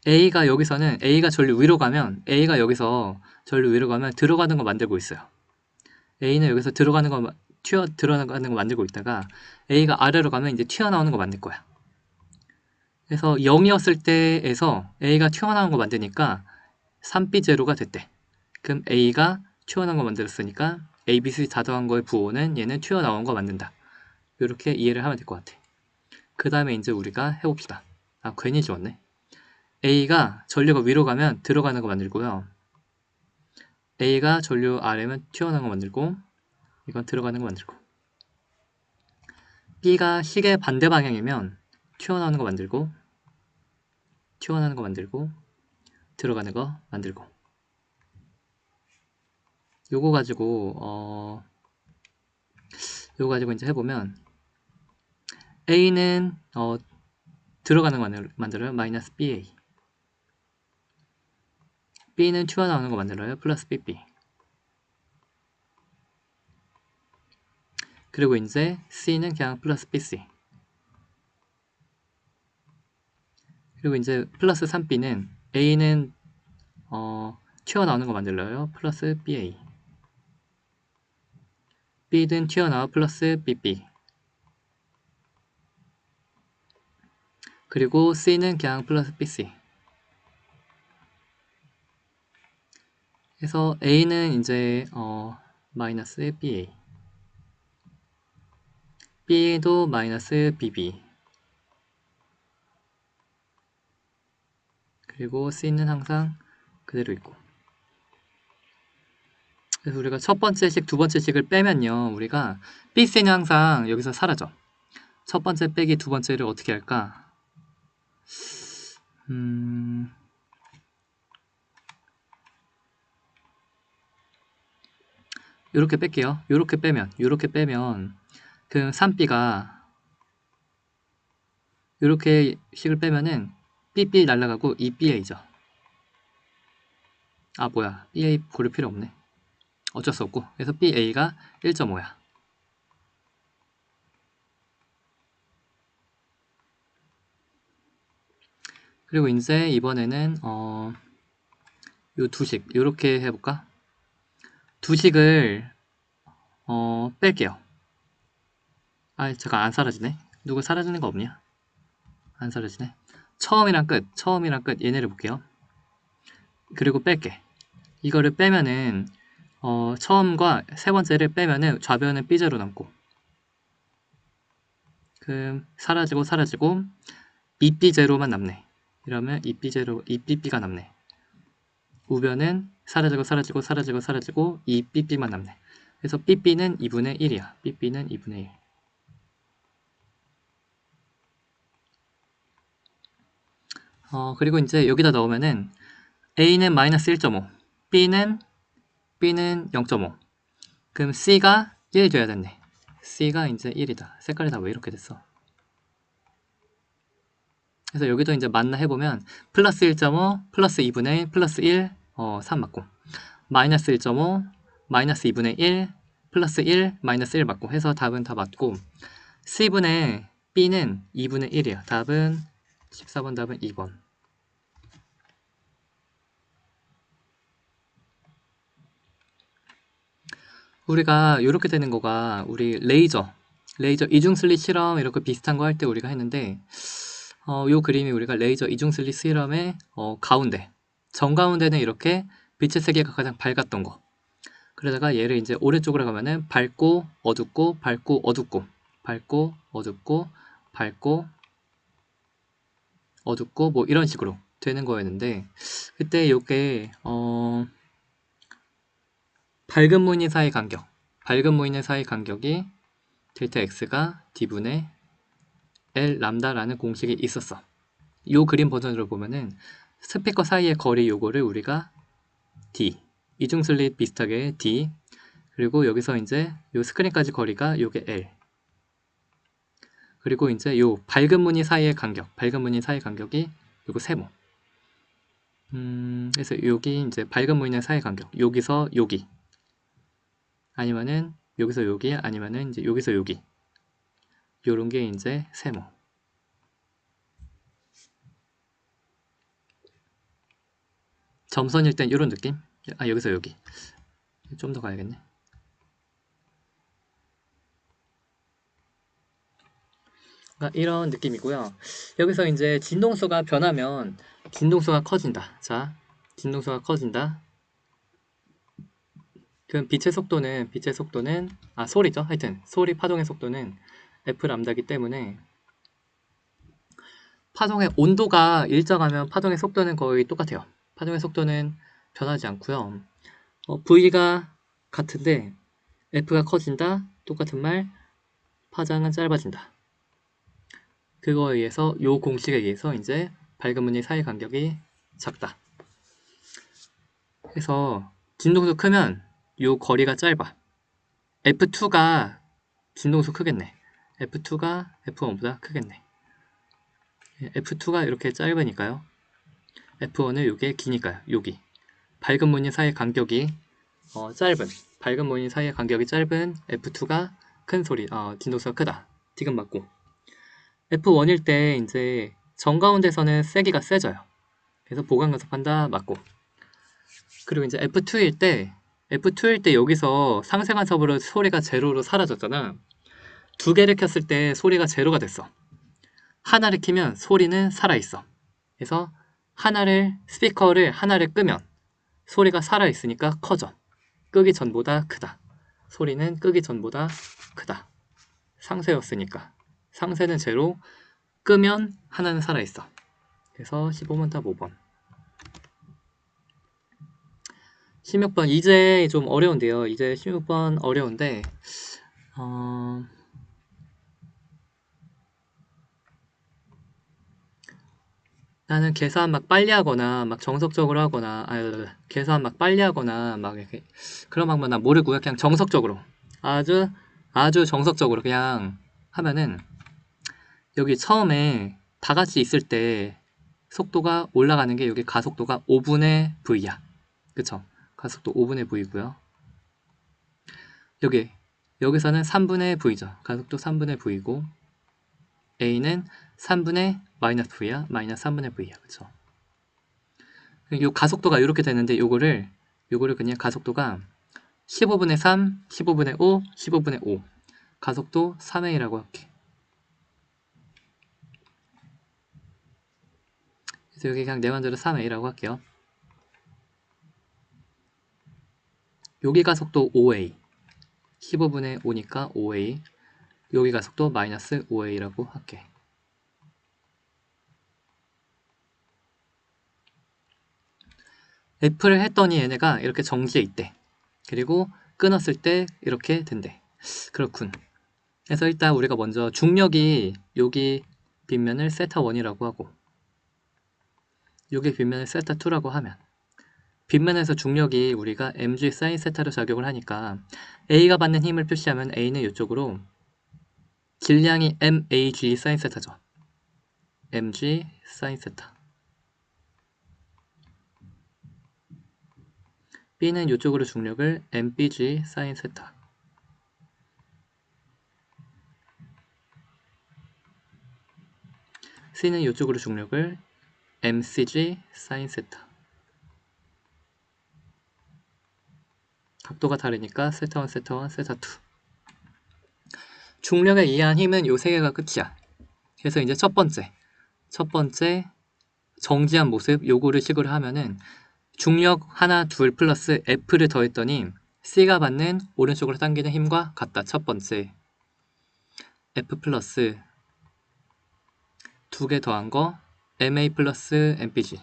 A가 여기서는 A가 전류 위로 가면 A가 여기서 전류 위로 가면 들어가는 거 만들고 있어요. A는 여기서 들어가는 거 만들고 있다가 A가 아래로 가면 이제 튀어나오는 거 만들 거야. 그래서 0이었을 때에서 A가 튀어나온 거 만드니까 3B0가 됐대. 그럼 A가 튀어나온 거 만들었으니까 A, B, C 다 더한 거의 부호는 얘는 튀어나온 거 만든다. 이렇게 이해를 하면 될 것 같아. 그 다음에 이제 우리가 해봅시다. 괜히 지웠네. A가 전류가 위로 가면 들어가는 거 만들고요. A가 전류 아래면 튀어나오는 거 만들고, 이건 들어가는 거 만들고. B가 시계 반대 방향이면 튀어나오는 거 만들고, 튀어나오는 거 만들고, 들어가는 거 만들고. 요거 가지고 이제 해보면 A는 들어가는 거 만들어요. 마이너스 BA. B는 튀어나오는 거 만들어요. 플러스 BB. 그리고 이제 C는 그냥 플러스 BC. 그리고 이제 플러스 3B는 A는 튀어나오는 거 만들어요. 플러스 BA. B는 튀어나와 플러스 BB. 그리고 C는 그냥 플러스 BC. 그래서 A는 이제 마이너스 BA. B도 마이너스 BB. 그리고 C는 항상 그대로 있고. 그래서 우리가 첫 번째 식, 두 번째 식을 빼면요. 우리가 BC는 항상 여기서 사라져. 첫 번째 빼기 두 번째를 어떻게 할까? 요렇게 뺄게요. 요렇게 빼면 그 3B가 요렇게 식을 빼면은 BB 날라가고 이 BA죠. 아 뭐야, BA 고를 필요 없네. 어쩔 수 없고. 그래서 BA가 1.5야. 그리고 이제 이번에는 요 두식 요렇게 해볼까? 두식을 뺄게요. 아 잠깐 안 사라지네. 누구 사라지는 거 없냐? 안 사라지네. 처음이랑 끝 얘네를 볼게요. 그리고 뺄게. 이거를 빼면은 처음과 세 번째를 빼면은 좌변은 B제로 남고, 그럼 사라지고 2B제로만 남네. 이러면 2BB가 남네. 우변은 사라지고 2BB만 남네. 그래서 BB는 2분의 1이야. BB는 2분의 1. 그리고 이제 여기다 넣으면은 A는 마이너스 1.5, B는 0.5. 그럼 C가 1 돼야 됐네. C가 이제 1이다. 색깔이 다 왜 이렇게 됐어? 그래서 여기도 이제 맞나 해보면 플러스 1.5, 플러스 2분의 1, 플러스 1, 3 맞고, 마이너스 1.5, 마이너스 2분의 1, 플러스 1, 마이너스 1 맞고 해서 답은 다 맞고, C분의 B는 2분의 1이야. 답은 14번 답은 2번. 우리가 이렇게 되는 거가 우리 레이저 이중슬릿 실험 이렇게 비슷한 거 할 때 우리가 했는데, 요 그림이 우리가 레이저 이중슬릿 실험의 가운데, 정가운데는 이렇게 빛의 세계가 가장 밝았던 거. 그러다가 얘를 이제 오른쪽으로 가면은 밝고 어둡고 밝고 어둡고 밝고 어둡고 밝고 어둡고 뭐 이런 식으로 되는 거였는데, 그때 요게 밝은 무늬 사이 간격이 델타 x가 d분의 L 람다라는 공식이 있었어. 요 그림 버전으로 보면은 스피커 사이의 거리 요거를 우리가 D, 이중슬릿 비슷하게 D, 그리고 여기서 이제 요 스크린까지 거리가 요게 L, 그리고 이제 요 밝은 무늬 사이의 간격이 요거 세모. 그래서 여기 이제 밝은 무늬 사이의 간격, 여기서 여기, 아니면은 여기서 여기, 아니면은 이제 여기서 여기, 요런 게 이제 세모. 점선일 땐 요런 느낌? 아 여기서 여기. 좀 더 가야겠네. 그러니까 이런 느낌이고요. 여기서 이제 진동수가 변하면 진동수가 커진다. 자, 진동수가 커진다. 그럼 빛의 속도는 소리죠. 하여튼 소리 파동의 속도는 F 람다기 때문에 파동의 온도가 일정하면 파동의 속도는 거의 똑같아요. 파동의 속도는 변하지 않고요. V가 같은데 F가 커진다. 똑같은 말. 파장은 짧아진다. 그거에 의해서 요 공식에 의해서 이제 밝은 무늬 사이 간격이 작다. 그래서 진동수 크면 요 거리가 짧아. F2가 진동수 크겠네. F2가 F1보다 크겠네. F2가 이렇게 짧으니까요. F1은 요게 기니까요. 여기 밝은 무늬 사이 간격이 짧은 밝은 무늬 사이의 간격이 짧은 F2가 큰 소리 진동수가 크다. 디귿 맞고 F1일 때 이제 정가운데서는 세기가 세져요. 그래서 보강 간섭한다 맞고 그리고 이제 F2일 때 여기서 상쇄 간섭으로 소리가 제로로 사라졌잖아. 두 개를 켰을 때 소리가 제로가 됐어. 하나를 키면 소리는 살아있어. 그래서 스피커를 하나를 끄면 소리가 살아있으니까 커져. 끄기 전보다 크다. 소리는 끄기 전보다 크다. 상쇄였으니까. 상쇄는 제로, 끄면 하나는 살아있어. 그래서 15번 답 5번. 16번 이제 좀 어려운데요. 이제 16번 어려운데 나는 계산 막 빨리 하거나 막 정석적으로 하거나 계산 막 빨리 하거나 막 이렇게 그런 방법 난 모르고요. 그냥 정석적으로 아주 정석적으로 그냥 하면은 여기 처음에 다 같이 있을 때 속도가 올라가는 게 여기 가속도가 5분의 V야. 그쵸? 가속도 5분의 V고요. 여기서는 3분의 V죠. 가속도 3분의 V고 A는 3분의 마이너스 V야. 마이너스 3분의 V야. 그쵸? 요 가속도가 이렇게 되는데 요거를 그냥 가속도가 15분의 3, 15분의 5, 15분의 5 가속도 3A라고 할게. 그래서 여기 그냥 내 맘대로 3A라고 할게요. 여기 가속도 5A 15분의 5니까 5A 여기 가속도 마이너스 5A라고 할게. F를 했더니 얘네가 이렇게 정지해 있대. 그리고 끊었을 때 이렇게 된대. 그렇군. 그래서 일단 우리가 먼저 중력이 여기 빗면을 세타1이라고 하고 여기 빗면을 세타2라고 하면 빗면에서 중력이 우리가 mg sin 세타로 작용을 하니까 A가 받는 힘을 표시하면 A는 이쪽으로 질량이 mag sin 세타죠. mg sin 세타 B는 이쪽으로 중력을 mpg sin 세타 C는 이쪽으로 중력을 mcg sin 세타 각도가 다르니까 세타1, 세타1, 세타2 중력에 의한 힘은 요 세 개가 끝이야. 그래서 이제 첫 번째 정지한 모습 요거를 식으로 하면은 중력 하나 둘 플러스 F를 더했더니 C가 받는 오른쪽으로 당기는 힘과 같다. 첫 번째 F 플러스 두 개 더한 거 MA 플러스 MPG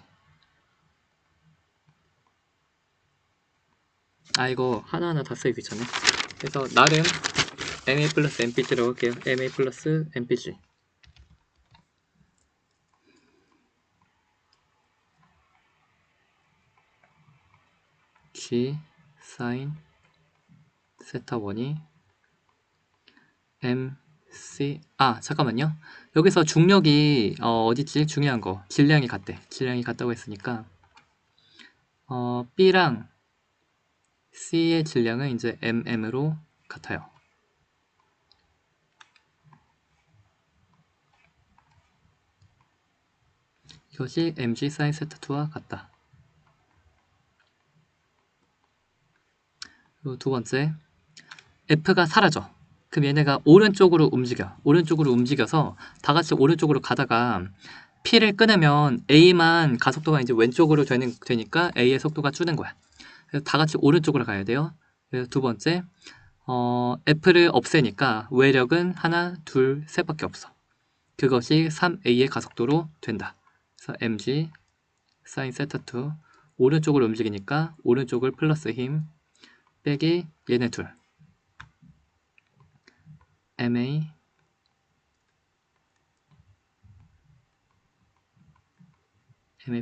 이거 하나하나 다 쓰기 귀찮네. 그래서 나름 MA 플러스 MPG라고 할게요. MA 플러스 MPG G sin 세타1이 MC 잠깐만요. 여기서 중력이 어딨지? 중요한 거 질량이 같대. 질량이 같다고 했으니까 B랑 C의 질량은 이제 mm으로 같아요. 이것이 mg sin 세타2와 같다. 그리고 두 번째 F가 사라져. 그럼 얘네가 오른쪽으로 움직여서 다 같이 오른쪽으로 가다가 P를 끊으면 A만 가속도가 이제 왼쪽으로 되니까 A의 속도가 줄는 거야. 그래서 다 같이 오른쪽으로 가야 돼요. 그래서 두 번째 F를 없애니까 외력은 하나, 둘, 셋밖에 없어. 그것이 3a의 가속도로 된다. 그래서 mg sin 세타2 오른쪽으로 움직이니까 오른쪽을 플러스 힘 빼기 얘네 둘 ma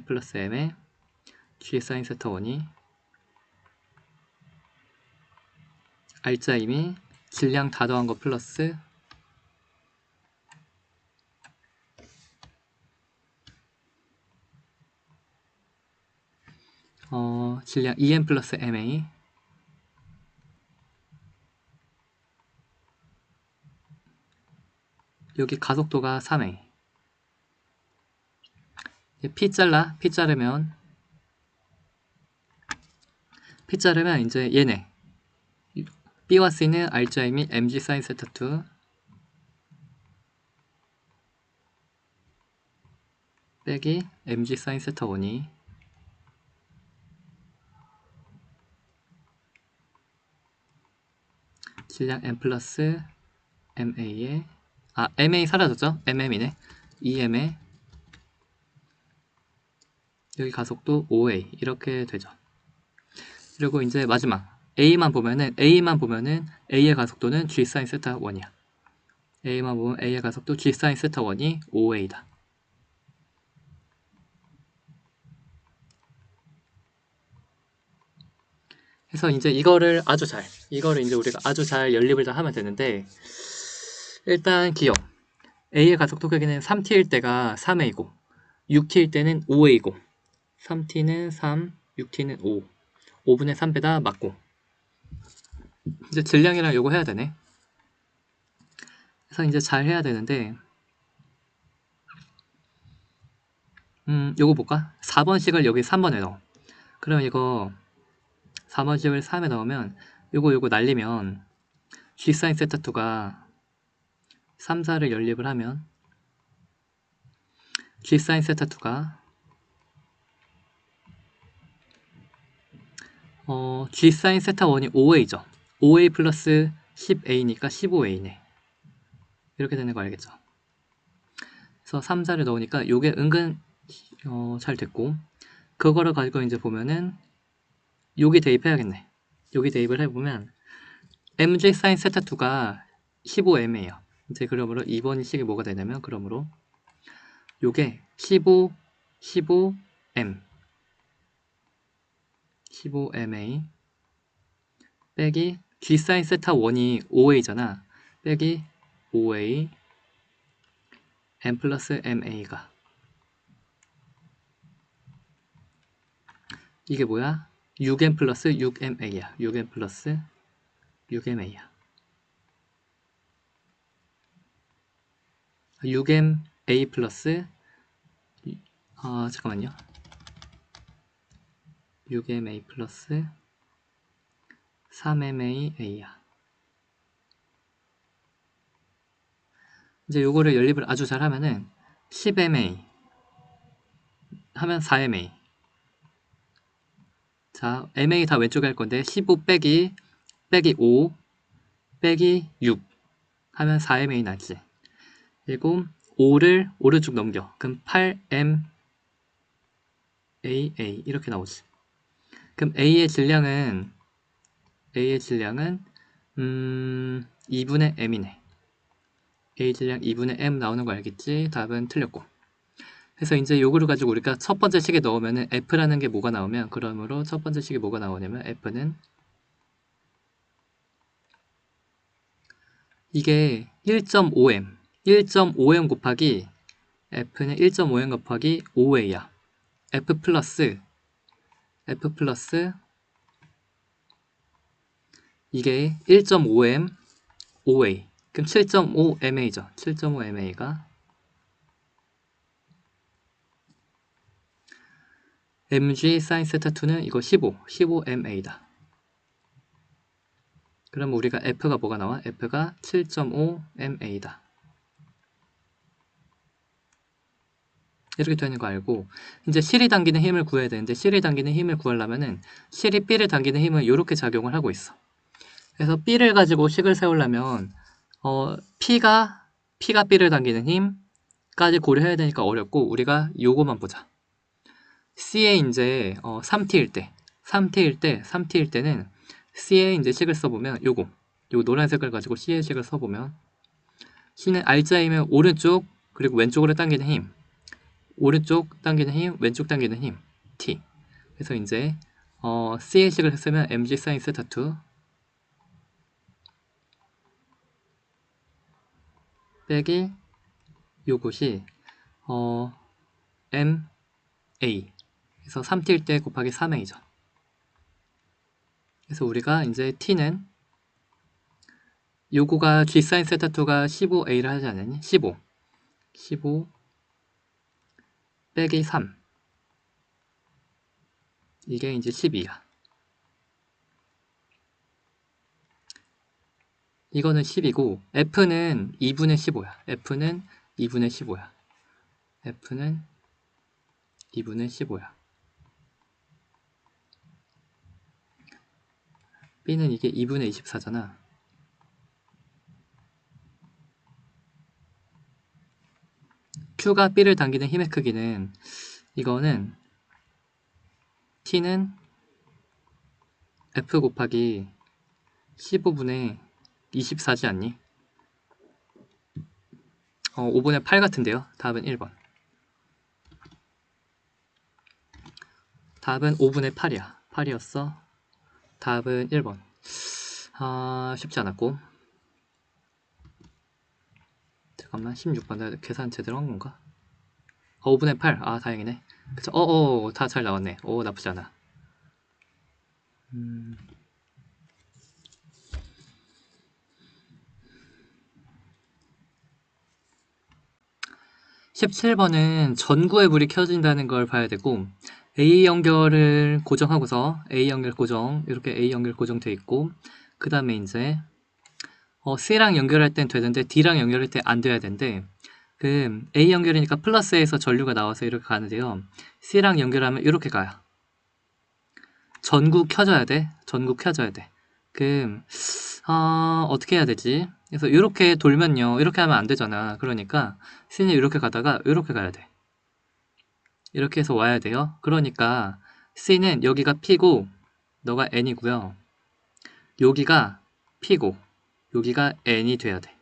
플러스 m에 g sin 세타1이 알짜임이 질량 다 더한 거 플러스 질량 2m 플러스 ma 여기 가속도가 3a P 자르면 이제 얘네 B와 C는 R자임이 mg sin 세타2 빼기 mg sin 세타1이 질량 m 플러스 ma에 ma 사라졌죠? mm이네 2m에 여기 가속도 5a 이렇게 되죠. 그리고 이제 마지막 A만 보면은 A의 가속도는 G sin 세타 1이야. A만 보면 A의 가속도 G sin 세타 1이 5A다. 그래서 이제 이거를 이제 우리가 아주 잘 연립을 다 하면 되는데 일단 기억 A의 가속도 크기는 3t일 때가 3A고 6t일 때는 5A고 3t는 3, 6t는 5 5분의 3배다 맞고 이제 질량이랑 요거 해야 되네. 그래서 이제 잘 해야 되는데 요거 볼까? 4번씩을 여기 3번에 넣어. 그럼 이거 4번씩을 3에 넣으면 요거 날리면 G sin 세타2가 3, 4를 연립을 하면 G sin 세타2가 G sin 세타1이 5A죠. 5A 플러스 10A니까 15A네. 이렇게 되는 거 알겠죠? 그래서 3, 4를 넣으니까 요게 은근 잘 됐고 그거를 가지고 이제 보면은 여기 대입해야겠네. 여기 대입을 해보면 mg sin 세타2가 15m이에요. 이제 그러므로 2번 식이 뭐가 되냐면 그러므로 요게 15m 15ma 빼기 g sin 세타1이 5a잖아. 빼기 5a m 플러스 ma가 이게 뭐야? 6m 플러스 6ma야. 6m 플러스 6ma야. 6ma 플러스 잠깐만요. 6ma 플러스 3maA야. 이제 요거를 연립을 아주 잘 하면은 10ma 하면 4ma. 자, ma 다 왼쪽에 할 건데 15 빼기 5 빼기 6 하면 4ma 나지. 그리고 5를 오른쪽 넘겨. 그럼 8m AA 이렇게 나오지. 그럼 A의 질량은 2분의 M이네. A 질량 2분의 M 나오는 거 알겠지? 답은 틀렸고. 그래서 이제 요거를 가지고 우리가 첫 번째 식에 넣으면은 F라는 게 뭐가 나오면 그러므로 첫 번째 식이 뭐가 나오냐면 F는 이게 1.5M 1.5M 곱하기 F는 1.5M 곱하기 5A야. F 플러스 이게 1.5M 5A 그럼 7.5MA죠. 7.5MA가 mg sin 세타2는 이거 15MA다. 그럼 우리가 F가 뭐가 나와? F가 7.5MA다. 이렇게 되는 거 알고 이제 실이 당기는 힘을 구해야 되는데 실이 당기는 힘을 구하려면은 실이 B를 당기는 힘은 이렇게 작용을 하고 있어. 그래서 B를 가지고 식을 세우려면 P가 B를 당기는 힘 까지 고려해야 되니까 어렵고 우리가 요거만 보자. C에 이제 3t일 때 3t일 때는 C에 이제 식을 써보면 요거 노란색을 가지고 C의 식을 써보면 C는 R자이면 오른쪽 그리고 왼쪽으로 당기는 힘 오른쪽 당기는 힘 왼쪽 당기는 힘 T 그래서 이제 C의 식을 했으면 mg sin 세타 2 빼기 요것이 MA 그래서 3t일 때 곱하기 3a죠. 그래서 우리가 이제 t는 요거가 g sin 세타 2가 15a를 하지 않았니? 15 빼기 3 이게 이제 12야. 이거는 10이고 f는 2분의 15야. f는 2분의 15야. f는 2분의 15야. b는 이게 2분의 24잖아. q가 b를 당기는 힘의 크기는 이거는 t는 f 곱하기 15분의 24지 않니? 5분의 8 같은데요. 답은 1번. 답은 5분의 8이야. 8이었어. 답은 1번. 쉽지 않았고. 잠깐만, 16번. 계산 제대로 한 건가? 5분의 8. 다행이네. 그쵸? 다 잘 나왔네. 나쁘지 않아. 17번은 전구에 불이 켜진다는 걸 봐야 되고 A 연결을 고정하고서 A 연결 고정 이렇게 A 연결 고정돼 있고 그 다음에 이제 C랑 연결할 땐 되는데 D랑 연결할 때 안 돼야 되는데 그 A 연결이니까 플러스에서 전류가 나와서 이렇게 가는데요. C랑 연결하면 이렇게 가요. 전구 켜져야 돼. 전구 켜져야 돼. 어떻게 해야 되지? 그래서 이렇게 돌면요. 이렇게 하면 안 되잖아. 그러니까 C는 이렇게 가다가 이렇게 가야 돼. 이렇게 해서 와야 돼요. 그러니까 C는 여기가 P고 너가 N이고요. 여기가 P고 여기가 N이 돼야 돼.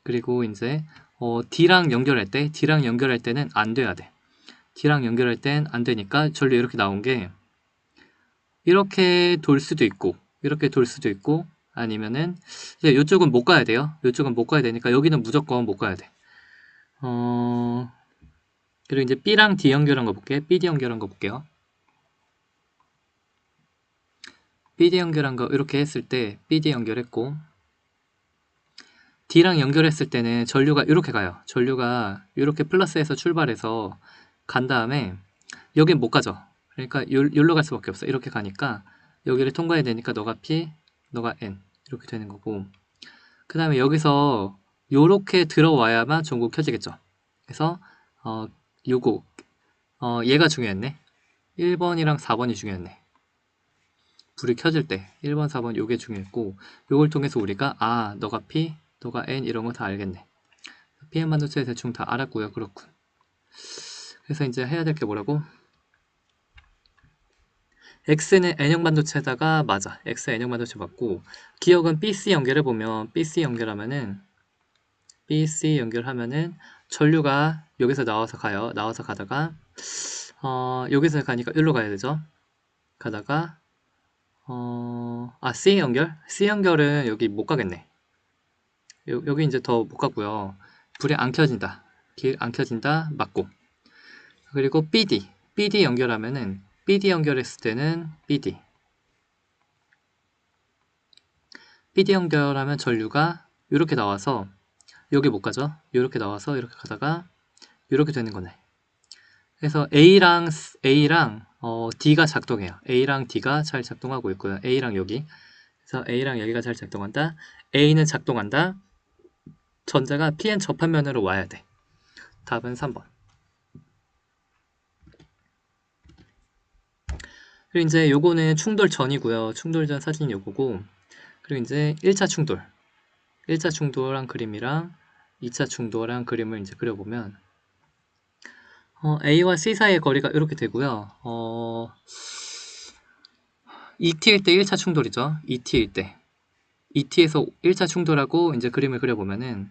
그리고 이제 D랑 연결할 때는 안 돼야 돼. D랑 연결할 땐 안 되니까 전류 이렇게 나온 게 이렇게 돌 수도 있고 이렇게 돌 수도 있고 아니면은 이제 이쪽은 못 가야 돼요. 이쪽은 못 가야 되니까 여기는 무조건 못 가야 돼. 그리고 이제 B랑 D 연결한 거 볼게요. BD 연결한 거 볼게요. BD 연결한 거 이렇게 했을 때 BD 연결했고 D랑 연결했을 때는 전류가 이렇게 가요. 전류가 이렇게 플러스에서 출발해서 간 다음에 여긴 못 가죠. 그러니까 여기로 갈 수밖에 없어. 이렇게 가니까 여기를 통과해야 되니까 너가 P, 너가 N 이렇게 되는 거고 그 다음에 여기서 요렇게 들어와야만 전구 켜지겠죠. 그래서 요거 얘가 중요했네. 1번이랑 4번이 중요했네. 불이 켜질 때 1번, 4번 요게 중요했고 요걸 통해서 우리가 너가 P, 너가 N 이런 거 다 알겠네. PM 반도체 대충 다 알았고요. 그렇군. 그래서 이제 해야 될 게 뭐라고? X는 N형 반도체에다가 맞아. X N형 반도체 맞고 기억은 BC 연결해보면 BC 연결하면은 전류가 여기서 나와서 가요. 나와서 가다가 여기서 가니까 여기로 가야 되죠. 가다가 C 연결? C 연결은 여기 못 가겠네. 여기 이제 더 못 가고요. 불이 안 켜진다. 안 켜진다. 맞고. 그리고 BD 연결하면은 BD 연결했을 때는 BD 연결하면 전류가 이렇게 나와서 여기 못 가죠. 이렇게 나와서 이렇게 가다가 이렇게 되는 거네. 그래서 A랑 D가 작동해요. A랑 D가 잘 작동하고 있고요. A랑 여기. 그래서 A랑 여기가 잘 작동한다. A는 작동한다. 전자가 PN 접합면으로 와야 돼. 답은 3번. 그리고 이제 요거는 충돌 전이고요. 충돌 전 사진 요거고. 그리고 이제 1차 충돌. 1차 충돌한 그림이랑 2차 충돌한 그림을 이제 그려보면 A와 C 사이의 거리가 이렇게 되고요. ET일 때 1차 충돌이죠. ET일 때. ET에서 1차 충돌하고 이제 그림을 그려보면은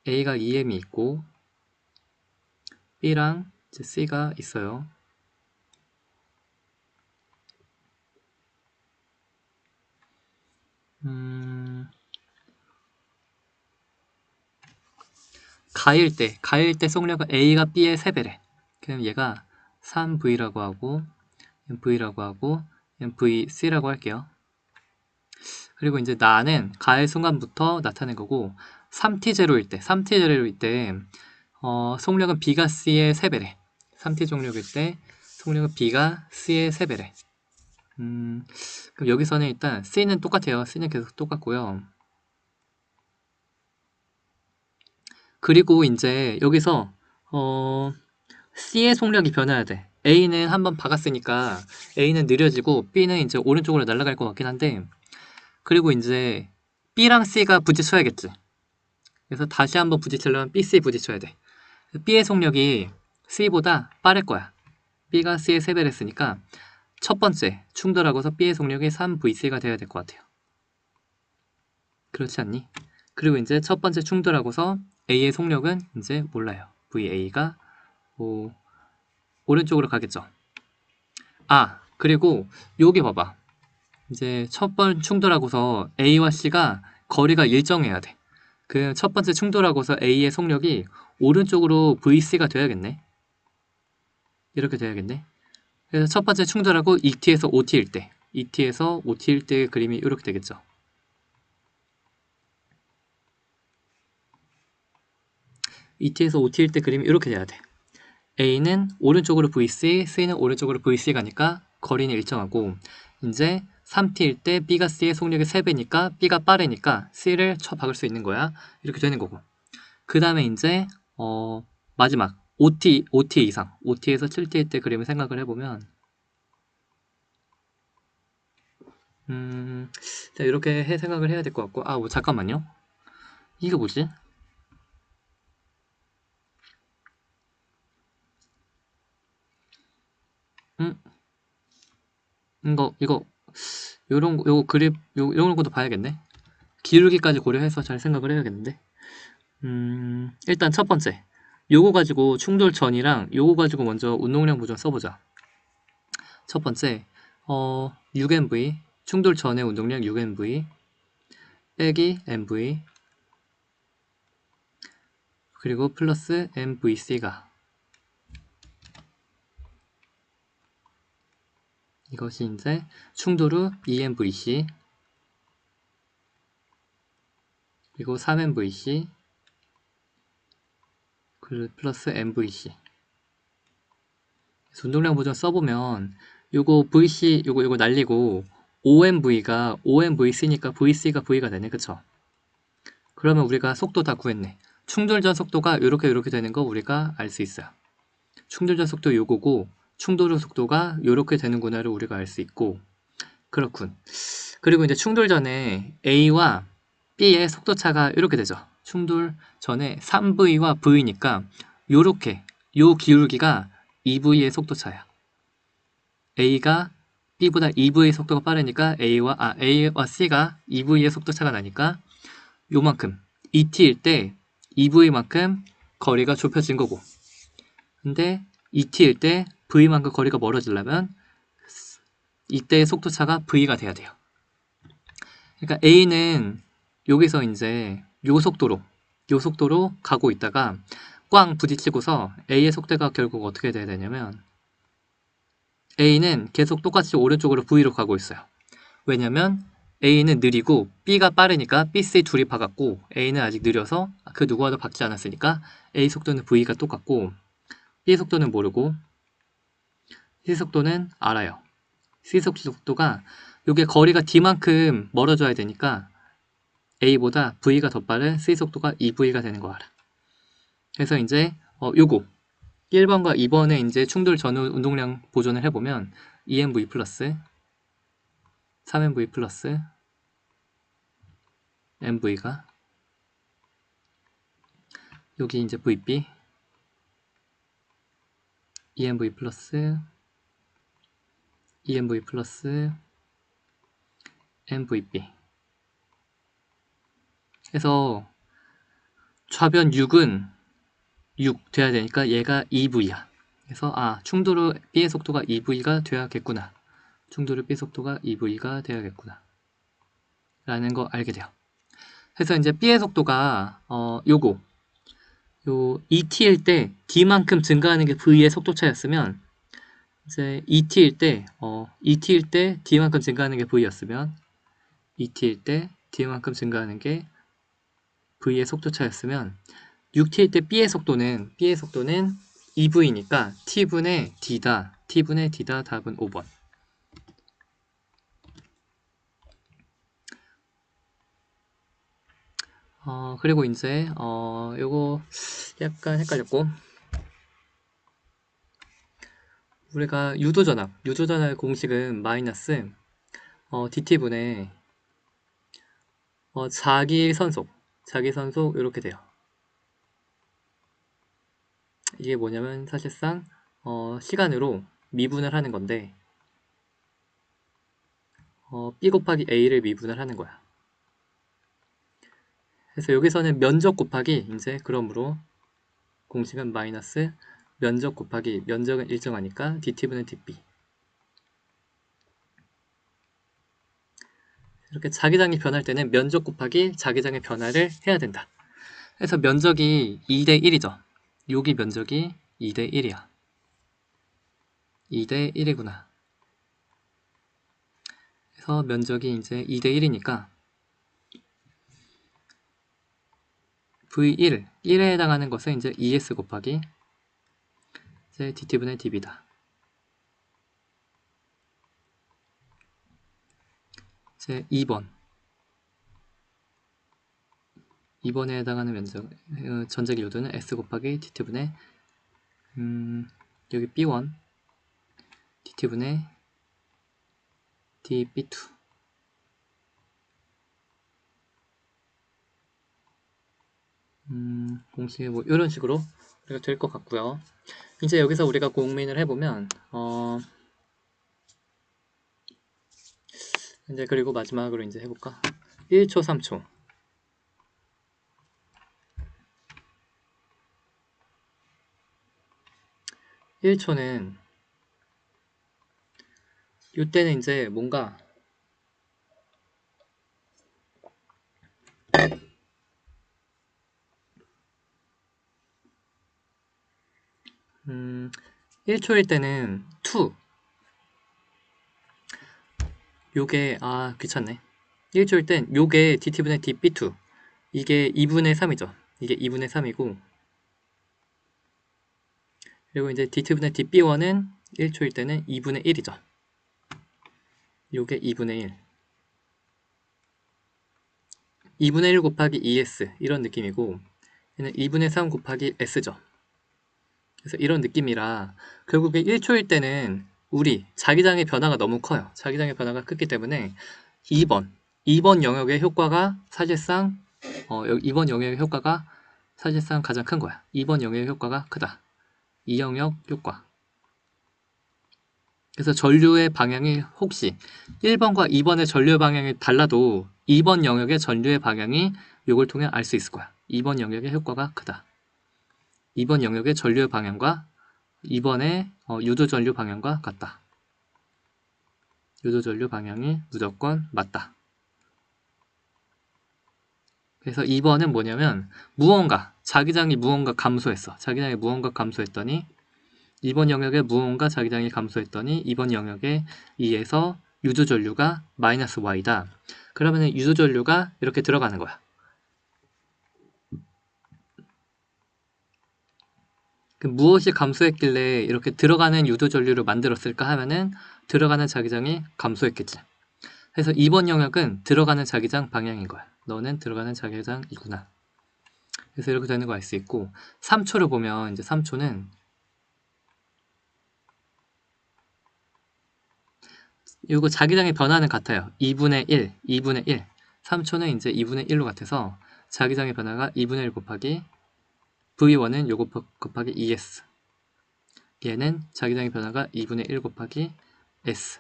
A가 EM이 있고 B랑 이제 C가 있어요. 가일 때 속력은 A가 B의 3배래. 그럼 얘가 3V라고 하고 V라고 하고 VC라고 할게요. 그리고 이제 나는 가일 순간부터 나타낸 거고 3T0일 때 속력은 B가 C의 3배래. 3T 종력일 때 속력은 B가 C의 3배래. 그럼 여기서는 일단 C는 똑같아요. C는 계속 똑같고요. 그리고 이제 여기서 C의 속력이 변해야 돼. A는 한번 박았으니까 A는 느려지고 B는 이제 오른쪽으로 날아갈 것 같긴 한데 그리고 이제 B랑 C가 부딪혀야겠지. 그래서 다시 한번 부딪히려면 B, C 부딪혀야 돼. B의 속력이 C보다 빠를 거야. B가 C의 3배를 했으니까 첫 번째 충돌하고서 B의 속력이 3VC가 돼야 될 것 같아요. 그렇지 않니? 그리고 이제 첫 번째 충돌하고서 A의 속력은 이제 몰라요. VA가 오른쪽으로 가겠죠. 그리고 여기 봐봐. 이제 첫 번 충돌하고서 A와 C가 거리가 일정해야 돼. 그 첫 번째 충돌하고서 A의 속력이 오른쪽으로 VC가 돼야겠네. 이렇게 돼야겠네. 그래서 첫 번째 충돌하고 ET에서 OT일 때 ET에서 OT일 때 그림이 이렇게 되겠죠. ET에서 OT일 때 그림이 이렇게 돼야 돼. A는 오른쪽으로 VC, C는 오른쪽으로 VC 가니까 거리는 일정하고 이제 3T일 때 B가 C의 속력이 3배니까 B가 빠르니까 C를 쳐박을 수 있는 거야. 이렇게 되는 거고 그 다음에 이제 마지막 OT 이상 OT에서 7T일 때 그림을 생각을 해보면 자, 이렇게 생각을 해야 될 것 같고 잠깐만요. 이게 뭐지? 이거 요거 그립 요런 것도 봐야겠네. 기울기까지 고려해서 잘 생각을 해야겠는데. 일단 첫 번째 요거 가지고 충돌 전이랑 요거 가지고 먼저 운동량 보정 써보자. 첫 번째 6MV 충돌 전의 운동량 6MV 빼기 MV 그리고 플러스 MVC가 이것이 이제 충돌 후 2MVC 그리고 3MVC 플러스 MVC 운동량 보정 써보면 요거 VC 요거 날리고 OMV가 OMVC니까 VC가 V가 되네. 그쵸? 그러면 우리가 속도 다 구했네. 충돌 전 속도가 요렇게 되는 거 우리가 알 수 있어요. 충돌 전 속도 요거고 충돌 후 속도가 요렇게 되는구나를 우리가 알 수 있고 그렇군. 그리고 이제 충돌 전에 A와 B의 속도 차가 이렇게 되죠. 충돌 전에 3V와 V니까 요렇게 요 기울기가 2V의 속도 차야. A가 B보다 2V의 속도가 빠르니까 A와 C가 2V의 속도 차가 나니까 요만큼 ET일 때 2V만큼 거리가 좁혀진 거고 근데 ET일 때 V만큼 거리가 멀어지려면 이때의 속도 차가 V가 돼야 돼요. 그러니까 A는 여기서 이제 요 속도로 가고 있다가 꽝 부딪히고서 A의 속도가 결국 어떻게 돼야 되냐면 A는 계속 똑같이 오른쪽으로 V로 가고 있어요. 왜냐면 A는 느리고 B가 빠르니까 B, C 둘이 박았고 A는 아직 느려서 그 누구와도 박지 않았으니까 A 속도는 V가 똑같고 B 속도는 모르고 C 속도는 알아요. C 속도가 이게 거리가 D만큼 멀어져야 되니까 A보다 V가 더 빠른 C 속도가 2V가 되는 거 알아. 그래서 이제 요거 1번과 2번에 이제 충돌 전후 운동량 보존을 해보면 2MV 플러스 3MV 플러스 MV가 여기 이제 VB EMV 플러스 EMV 플러스 MVB 해서 좌변 6은 6 돼야 되니까 얘가 2V야. 그래서 충도르 B의 속도가 2V가 돼야겠구나. 충도르 B 속도가 2V가 돼야겠구나. 라는 거 알게 돼요. 그래서 이제 B의 속도가 요거 요 ET일 때 D만큼 증가하는 게 V의 속도 차였으면 이제 ET일 때 D만큼 증가하는 게 V였으면 ET일 때 D만큼 증가하는 게 V의 속도 차였으면 6T일 때 B의 속도는 2V니까 T분의 D다. T분의 D다. 답은 5번. 그리고 이제 요거 약간 헷갈렸고 우리가 유도전압의 공식은 마이너스 dt분의 자기선속 이렇게 돼요. 이게 뭐냐면 사실상 시간으로 미분을 하는 건데 B 곱하기 A를 미분을 하는 거야. 그래서 여기서는 면적 곱하기 이제 그러므로 공식은 마이너스 면적 곱하기 면적은 일정하니까 dt분의 dB 이렇게 자기장이 변할 때는 면적 곱하기 자기장의 변화를 해야 된다. 그래서 면적이 2대 1이죠. 여기 면적이 2대 1이야. 2대 1이구나. 그래서 면적이 이제 2대 1이니까 V1, 1에 해당하는 것은 이제 ES 곱하기 이제 dt분의 dB다. 이제 2번에 해당하는 면적, 전자기 요도는 S 곱하기 dt분의 여기 B1 dt분의 dB2 공식이 뭐 이런 식으로 우리가 될 것 같고요. 이제 여기서 우리가 고민을 해보면 이제 그리고 마지막으로 이제 해볼까? 1초, 3초. 1초는 이때는 이제 뭔가 음, 1초일 때는 2 요게 귀찮네. 1초일 땐 요게 dt분의 db2 이게 2분의 3이죠. 이게 2분의 3이고 그리고 이제 dt분의 db1은 1초일 때는 2분의 1이죠. 요게 2분의 1 2분의 1 곱하기 ES 이런 느낌이고 얘는 2분의 3 곱하기 S죠. 그래서 이런 느낌이라 결국에 1초일 때는 우리 자기장의 변화가 너무 커요. 자기장의 변화가 크기 때문에 2번 영역의 효과가 사실상 2번 영역의 효과가 사실상 가장 큰 거야. 2번 영역의 효과가 크다. 이 영역 효과. 그래서 전류의 방향이 혹시 1번과 2번의 전류의 방향이 달라도 2번 영역의 전류의 방향이 이걸 통해 알 수 있을 거야. 2번 영역의 효과가 크다. 2번 영역의 전류의 방향과 2번의 유도 전류 방향과 같다. 유도 전류 방향이 무조건 맞다. 그래서 2번은 뭐냐면 자기장이 무언가 감소했어. 자기장이 무언가 감소했더니 2번 영역에 무언가 자기장이 감소했더니 2번 영역에 의해서 유도 전류가 마이너스 y다. 그러면 유도 전류가 이렇게 들어가는 거야. 무엇이 감소했길래 이렇게 들어가는 유도 전류를 만들었을까 하면은 들어가는 자기장이 감소했겠지. 그래서 2번 영역은 들어가는 자기장 방향인 거야. 너는 들어가는 자기장이구나. 그래서 이렇게 되는 거 알 수 있고 3초를 보면 이제 3초는 이거 자기장의 변화는 같아요. 2분의 1, 2분의 1. 3초는 이제 2분의 1로 같아서 자기장의 변화가 2분의 1 곱하기 V1은 요거 곱하기 ES. 얘는 자기장의 변화가 2분의 1 곱하기 S.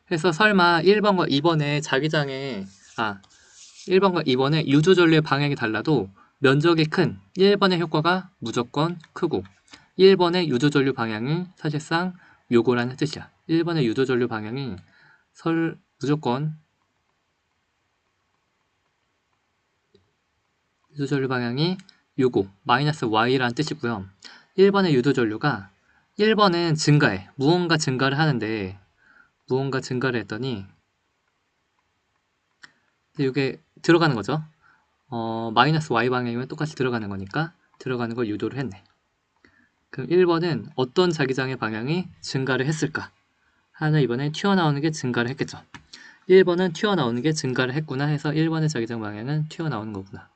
그래서 설마 1번과 2번의 1번과 2번의 유조전류의 방향이 달라도 면적이 큰 1번의 효과가 무조건 크고 1번의 유조전류 방향이 사실상 요거라는 뜻이야. 1번의 유조전류 방향이 무조건 유도전류 방향이 요거 마이너스 y라는 뜻이고요. 1번의 유도전류가 1번은 증가해. 무언가 증가를 하는데 무언가 증가를 했더니 이게 들어가는 거죠. 마이너스 y 방향이면 똑같이 들어가는 거니까 들어가는 걸 유도를 했네. 그럼 1번은 어떤 자기장의 방향이 증가를 했을까? 하나 이번에 튀어나오는 게 증가를 했겠죠. 1번은 튀어나오는 게 증가를 했구나 해서 1번의 자기장 방향은 튀어나오는 거구나.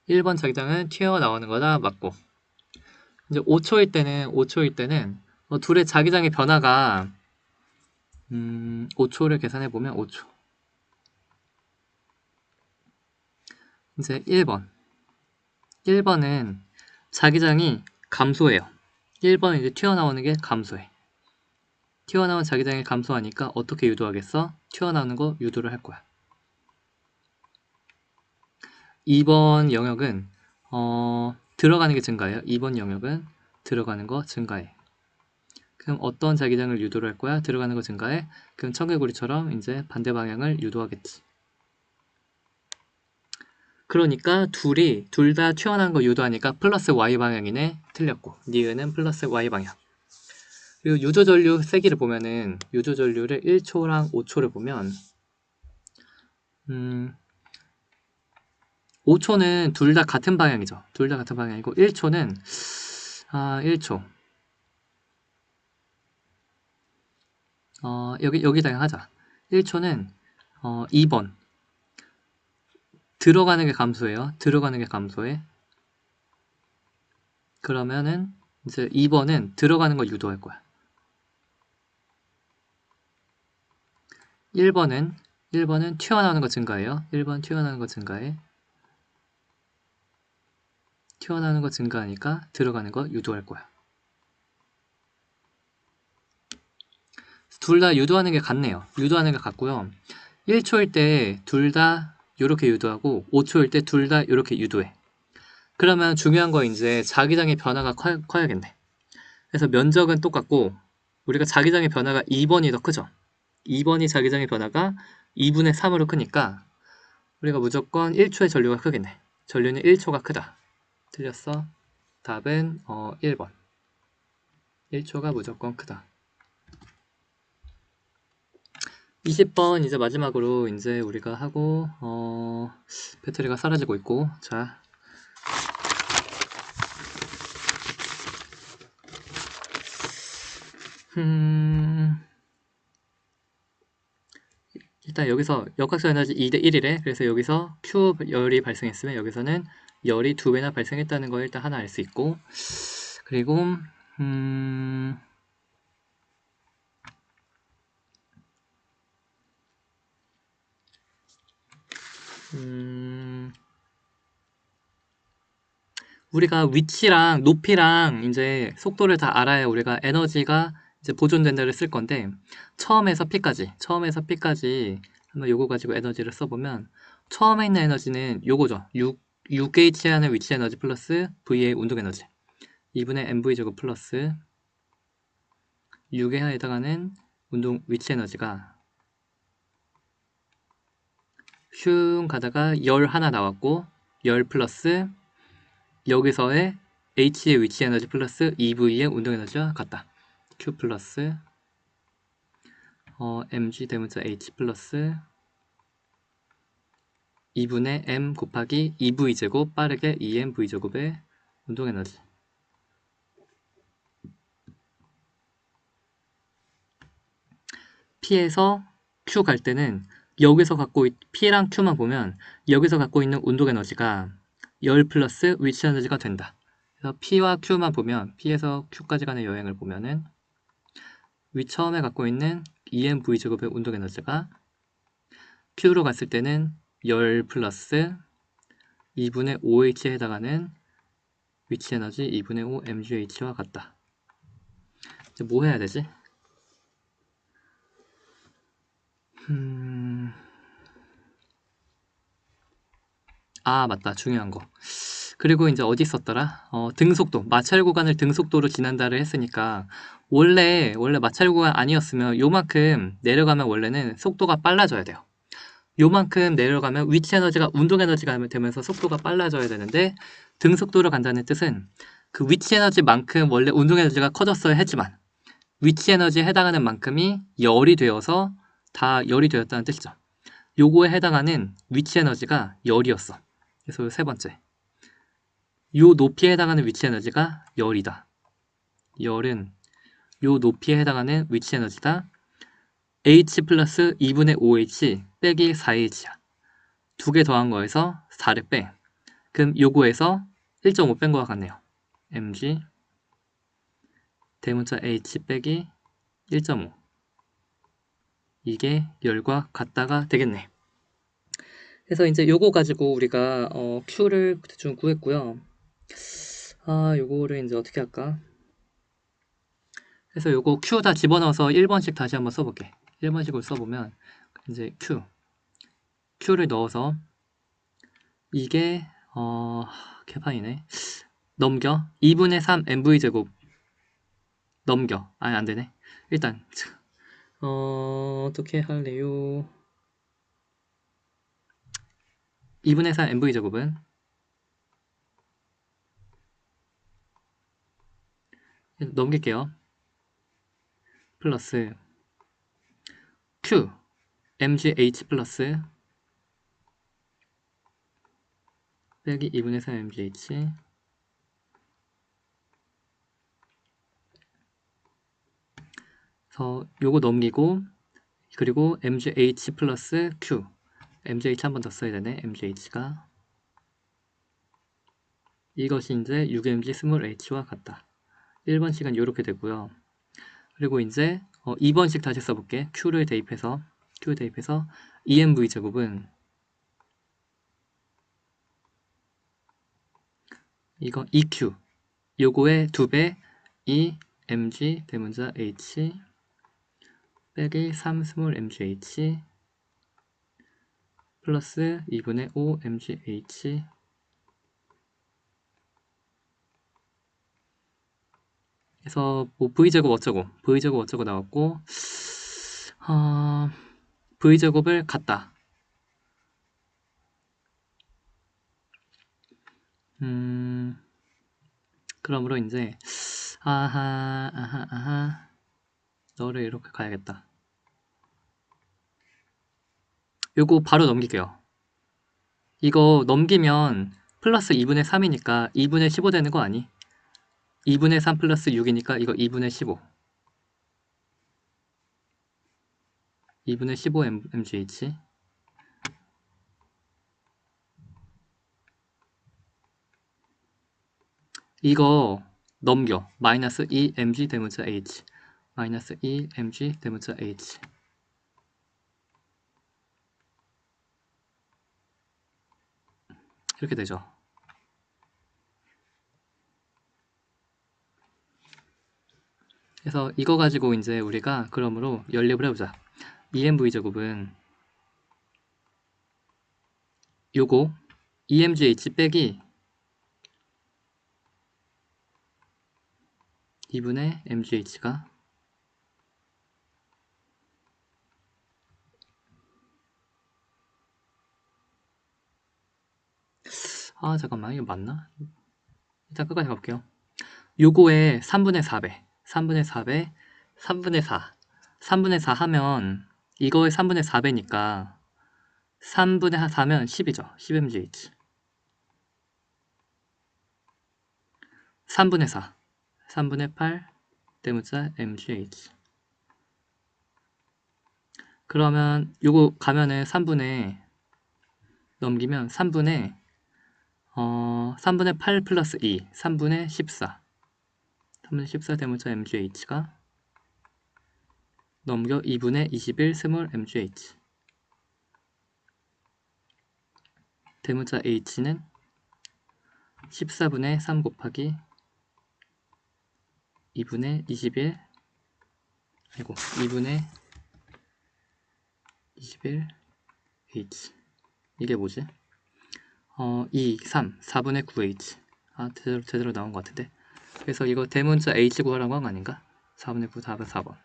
1번 자기장은 튀어나오는 거다 맞고, 이제 5초일 때는 둘의 자기장의 변화가 5초를 계산해 보면 5초. 이제 1번은 자기장이 감소해요. 1번은 이제 튀어나오는 게 감소해. 튀어나온 자기장이 감소하니까 어떻게 유도하겠어? 튀어나오는 거 유도를 할 거야. 2번 영역은 들어가는 게 증가해요. 2번 영역은 들어가는 거 증가해. 그럼 어떤 자기장을 유도를 할 거야? 들어가는 거 증가해. 그럼 청개구리처럼 이제 반대 방향을 유도하겠지. 그러니까 둘 다 튀어나온 거 유도하니까 플러스 y 방향이네. 틀렸고 니은은 플러스 y 방향. 그리고 유조전류 세기를 보면은 유조전류를 1초랑 5초를 보면 5초는 둘 다 같은 방향이죠. 둘 다 같은 방향이고 1초는 1초 여기다가 하자. 1초는 2번 들어가는 게 감소해요. 들어가는 게 감소해. 그러면은 이제 2번은 들어가는 걸 유도할 거야. 1번은 튀어나오는 거 증가해요. 1번 튀어나오는 거 증가해. 튀어나오는 거 증가하니까 들어가는 거 유도할 거야. 둘 다 유도하는 게 같네요. 유도하는 게 같고요. 1초일 때 둘 다 이렇게 유도하고 5초일 때 둘 다 이렇게 유도해. 그러면 중요한 거 이제 자기장의 변화가 커야겠네. 그래서 면적은 똑같고 우리가 자기장의 변화가 2번이 더 크죠. 2번이 자기장의 변화가 2분의 3으로 크니까 우리가 무조건 1초의 전류가 크겠네. 전류는 1초가 크다. 틀렸어. 답은 1번. 1초가 무조건 크다. 20번 이제 마지막으로 이제 우리가 하고 배터리가 사라지고 있고 자 일단 여기서 역학적 에너지 2대 1이래. 그래서 여기서 Q 열이 발생했으면 여기서는 열이 2배나 발생했다는 걸 일단 하나 알 수 있고, 그리고 우리가 위치랑 높이랑 이제 속도를 다 알아야 우리가 에너지가 이제 보존된다를 쓸 건데, 처음에서 P까지 한번 요거 가지고 에너지를 써보면 처음에 있는 에너지는 요거죠. 6H에 하는 위치 에너지 플러스 V의 운동 에너지 2분의 mv 제곱 플러스 6에 해당하는 운동 위치 에너지가 슝 가다가 열 하나 나왔고 열 플러스 여기서의 H의 위치 에너지 플러스 EV의 운동 에너지와 같다. Q 플러스 mg 대문자 H 플러스 2분의 m 곱하기 2v 제곱 빠르게 2mv 제곱의 운동 에너지. P에서 Q 갈 때는 여기서 P랑 Q만 보면 여기서 갖고 있는 운동 에너지가 열 플러스 위치 에너지가 된다. 그래서 P와 Q만 보면 P에서 Q까지 가는 여행을 보면은 위 처음에 갖고 있는 EMV제곱의 운동에너지가 Q로 갔을 때는 열 플러스 2분의 5H에 해당하는 위치에너지 2분의 5 mgh와 같다. 이제 뭐 해야 되지? 아 맞다, 중요한 거. 그리고 이제 어디 썼더라? 등속도, 마찰 구간을 등속도로 지난다를 했으니까 원래 마찰 구간 아니었으면 요만큼 내려가면 원래는 속도가 빨라져야 돼요. 요만큼 내려가면 위치 에너지가 운동 에너지가 되면서 속도가 빨라져야 되는데, 등속도로 간다는 뜻은 그 위치 에너지만큼 원래 운동 에너지가 커졌어야 했지만 위치 에너지에 해당하는 만큼이 열이 되어서 다 열이 되었다는 뜻이죠. 요거에 해당하는 위치 에너지가 열이었어. 그래서 세 번째, 요 높이에 해당하는 위치 에너지가 열이다. 열은 요 높이에 해당하는 위치 에너지다. H 플러스 2분의 5H 빼기 4H야. 두 개 더한 거에서 4를 빼. 그럼 요거에서 1.5 뺀 거와 같네요. mg 대문자 h 빼기 1.5. 이게 열과 같다가 되겠네. 그래서 이제 요거 가지고 우리가 Q를 대충 구했고요. 요거를 이제 어떻게 할까? 그래서 요거 Q 다 집어넣어서 1번씩 다시 한번 써볼게. 1번씩으로 써보면 이제 Q를 넣어서 이게 개판이네. 넘겨 2분의 3 mv제곱 넘겨. 아니 안되네. 일단 어떻게 할래요? 2분의 3 mv제곱은 넘길게요. 플러스 Q mgh 플러스 빼기 2분의 3 mgh 그래서 요거 넘기고, 그리고 mgh 플러스 q, mgh 한 번 더 써야 되네. mgh가 이것이 이제 6mg 스몰 h와 같다. 1번씩은 이렇게 되고요. 그리고 이제 2번씩 다시 써볼게. q를 대입해서 emv 제곱은 이거 eq, 요거의 2배 emg 대문자 h 빼기 3 스몰 mgh 플러스 2분의 5 mgh 그래서 뭐 v제곱 어쩌고 나왔고, v제곱을 갖다. 그러므로 이제 너를 이렇게 가야겠다. 요거 바로 넘길게요. 이거 넘기면 플러스 2분의 3이니까 2분의 15 되는 거 아니? 2분의 3 플러스 6이니까 이거 2분의 15. 2분의 15 mgh. 이거 넘겨. 마이너스 2 mg 대문자 h. 마이너스 2 mg 대문자 h. 이렇게 되죠. 그래서 이거 가지고 이제 우리가 그러므로 연립을 해보자. emv 제곱은 요거 emgh 빼기 2분의 mgh가 잠깐만, 이거 맞나? 일단 끝까지 가볼게요. 요거에 3분의 4배 3분의 4 하면 이거에 3분의 4배니까 3분의 4면 10이죠. 10mgh. 3분의 4 3분의 8 대문자 mgh. 그러면 요거 가면은 3분의 넘기면 3분의 8 플러스 2 3분의 14 대문자 mgh가 넘겨 2분의 21 스몰 mgh. 대문자 h는 14분의 3 곱하기 2분의 21 2분의 21 h. 이게 뭐지? 2, 3, 4분의 9h. 제대로 나온 것 같은데. 그래서 이거 대문자 h 구하라고 한 거 아닌가? 4분의 9, 4번.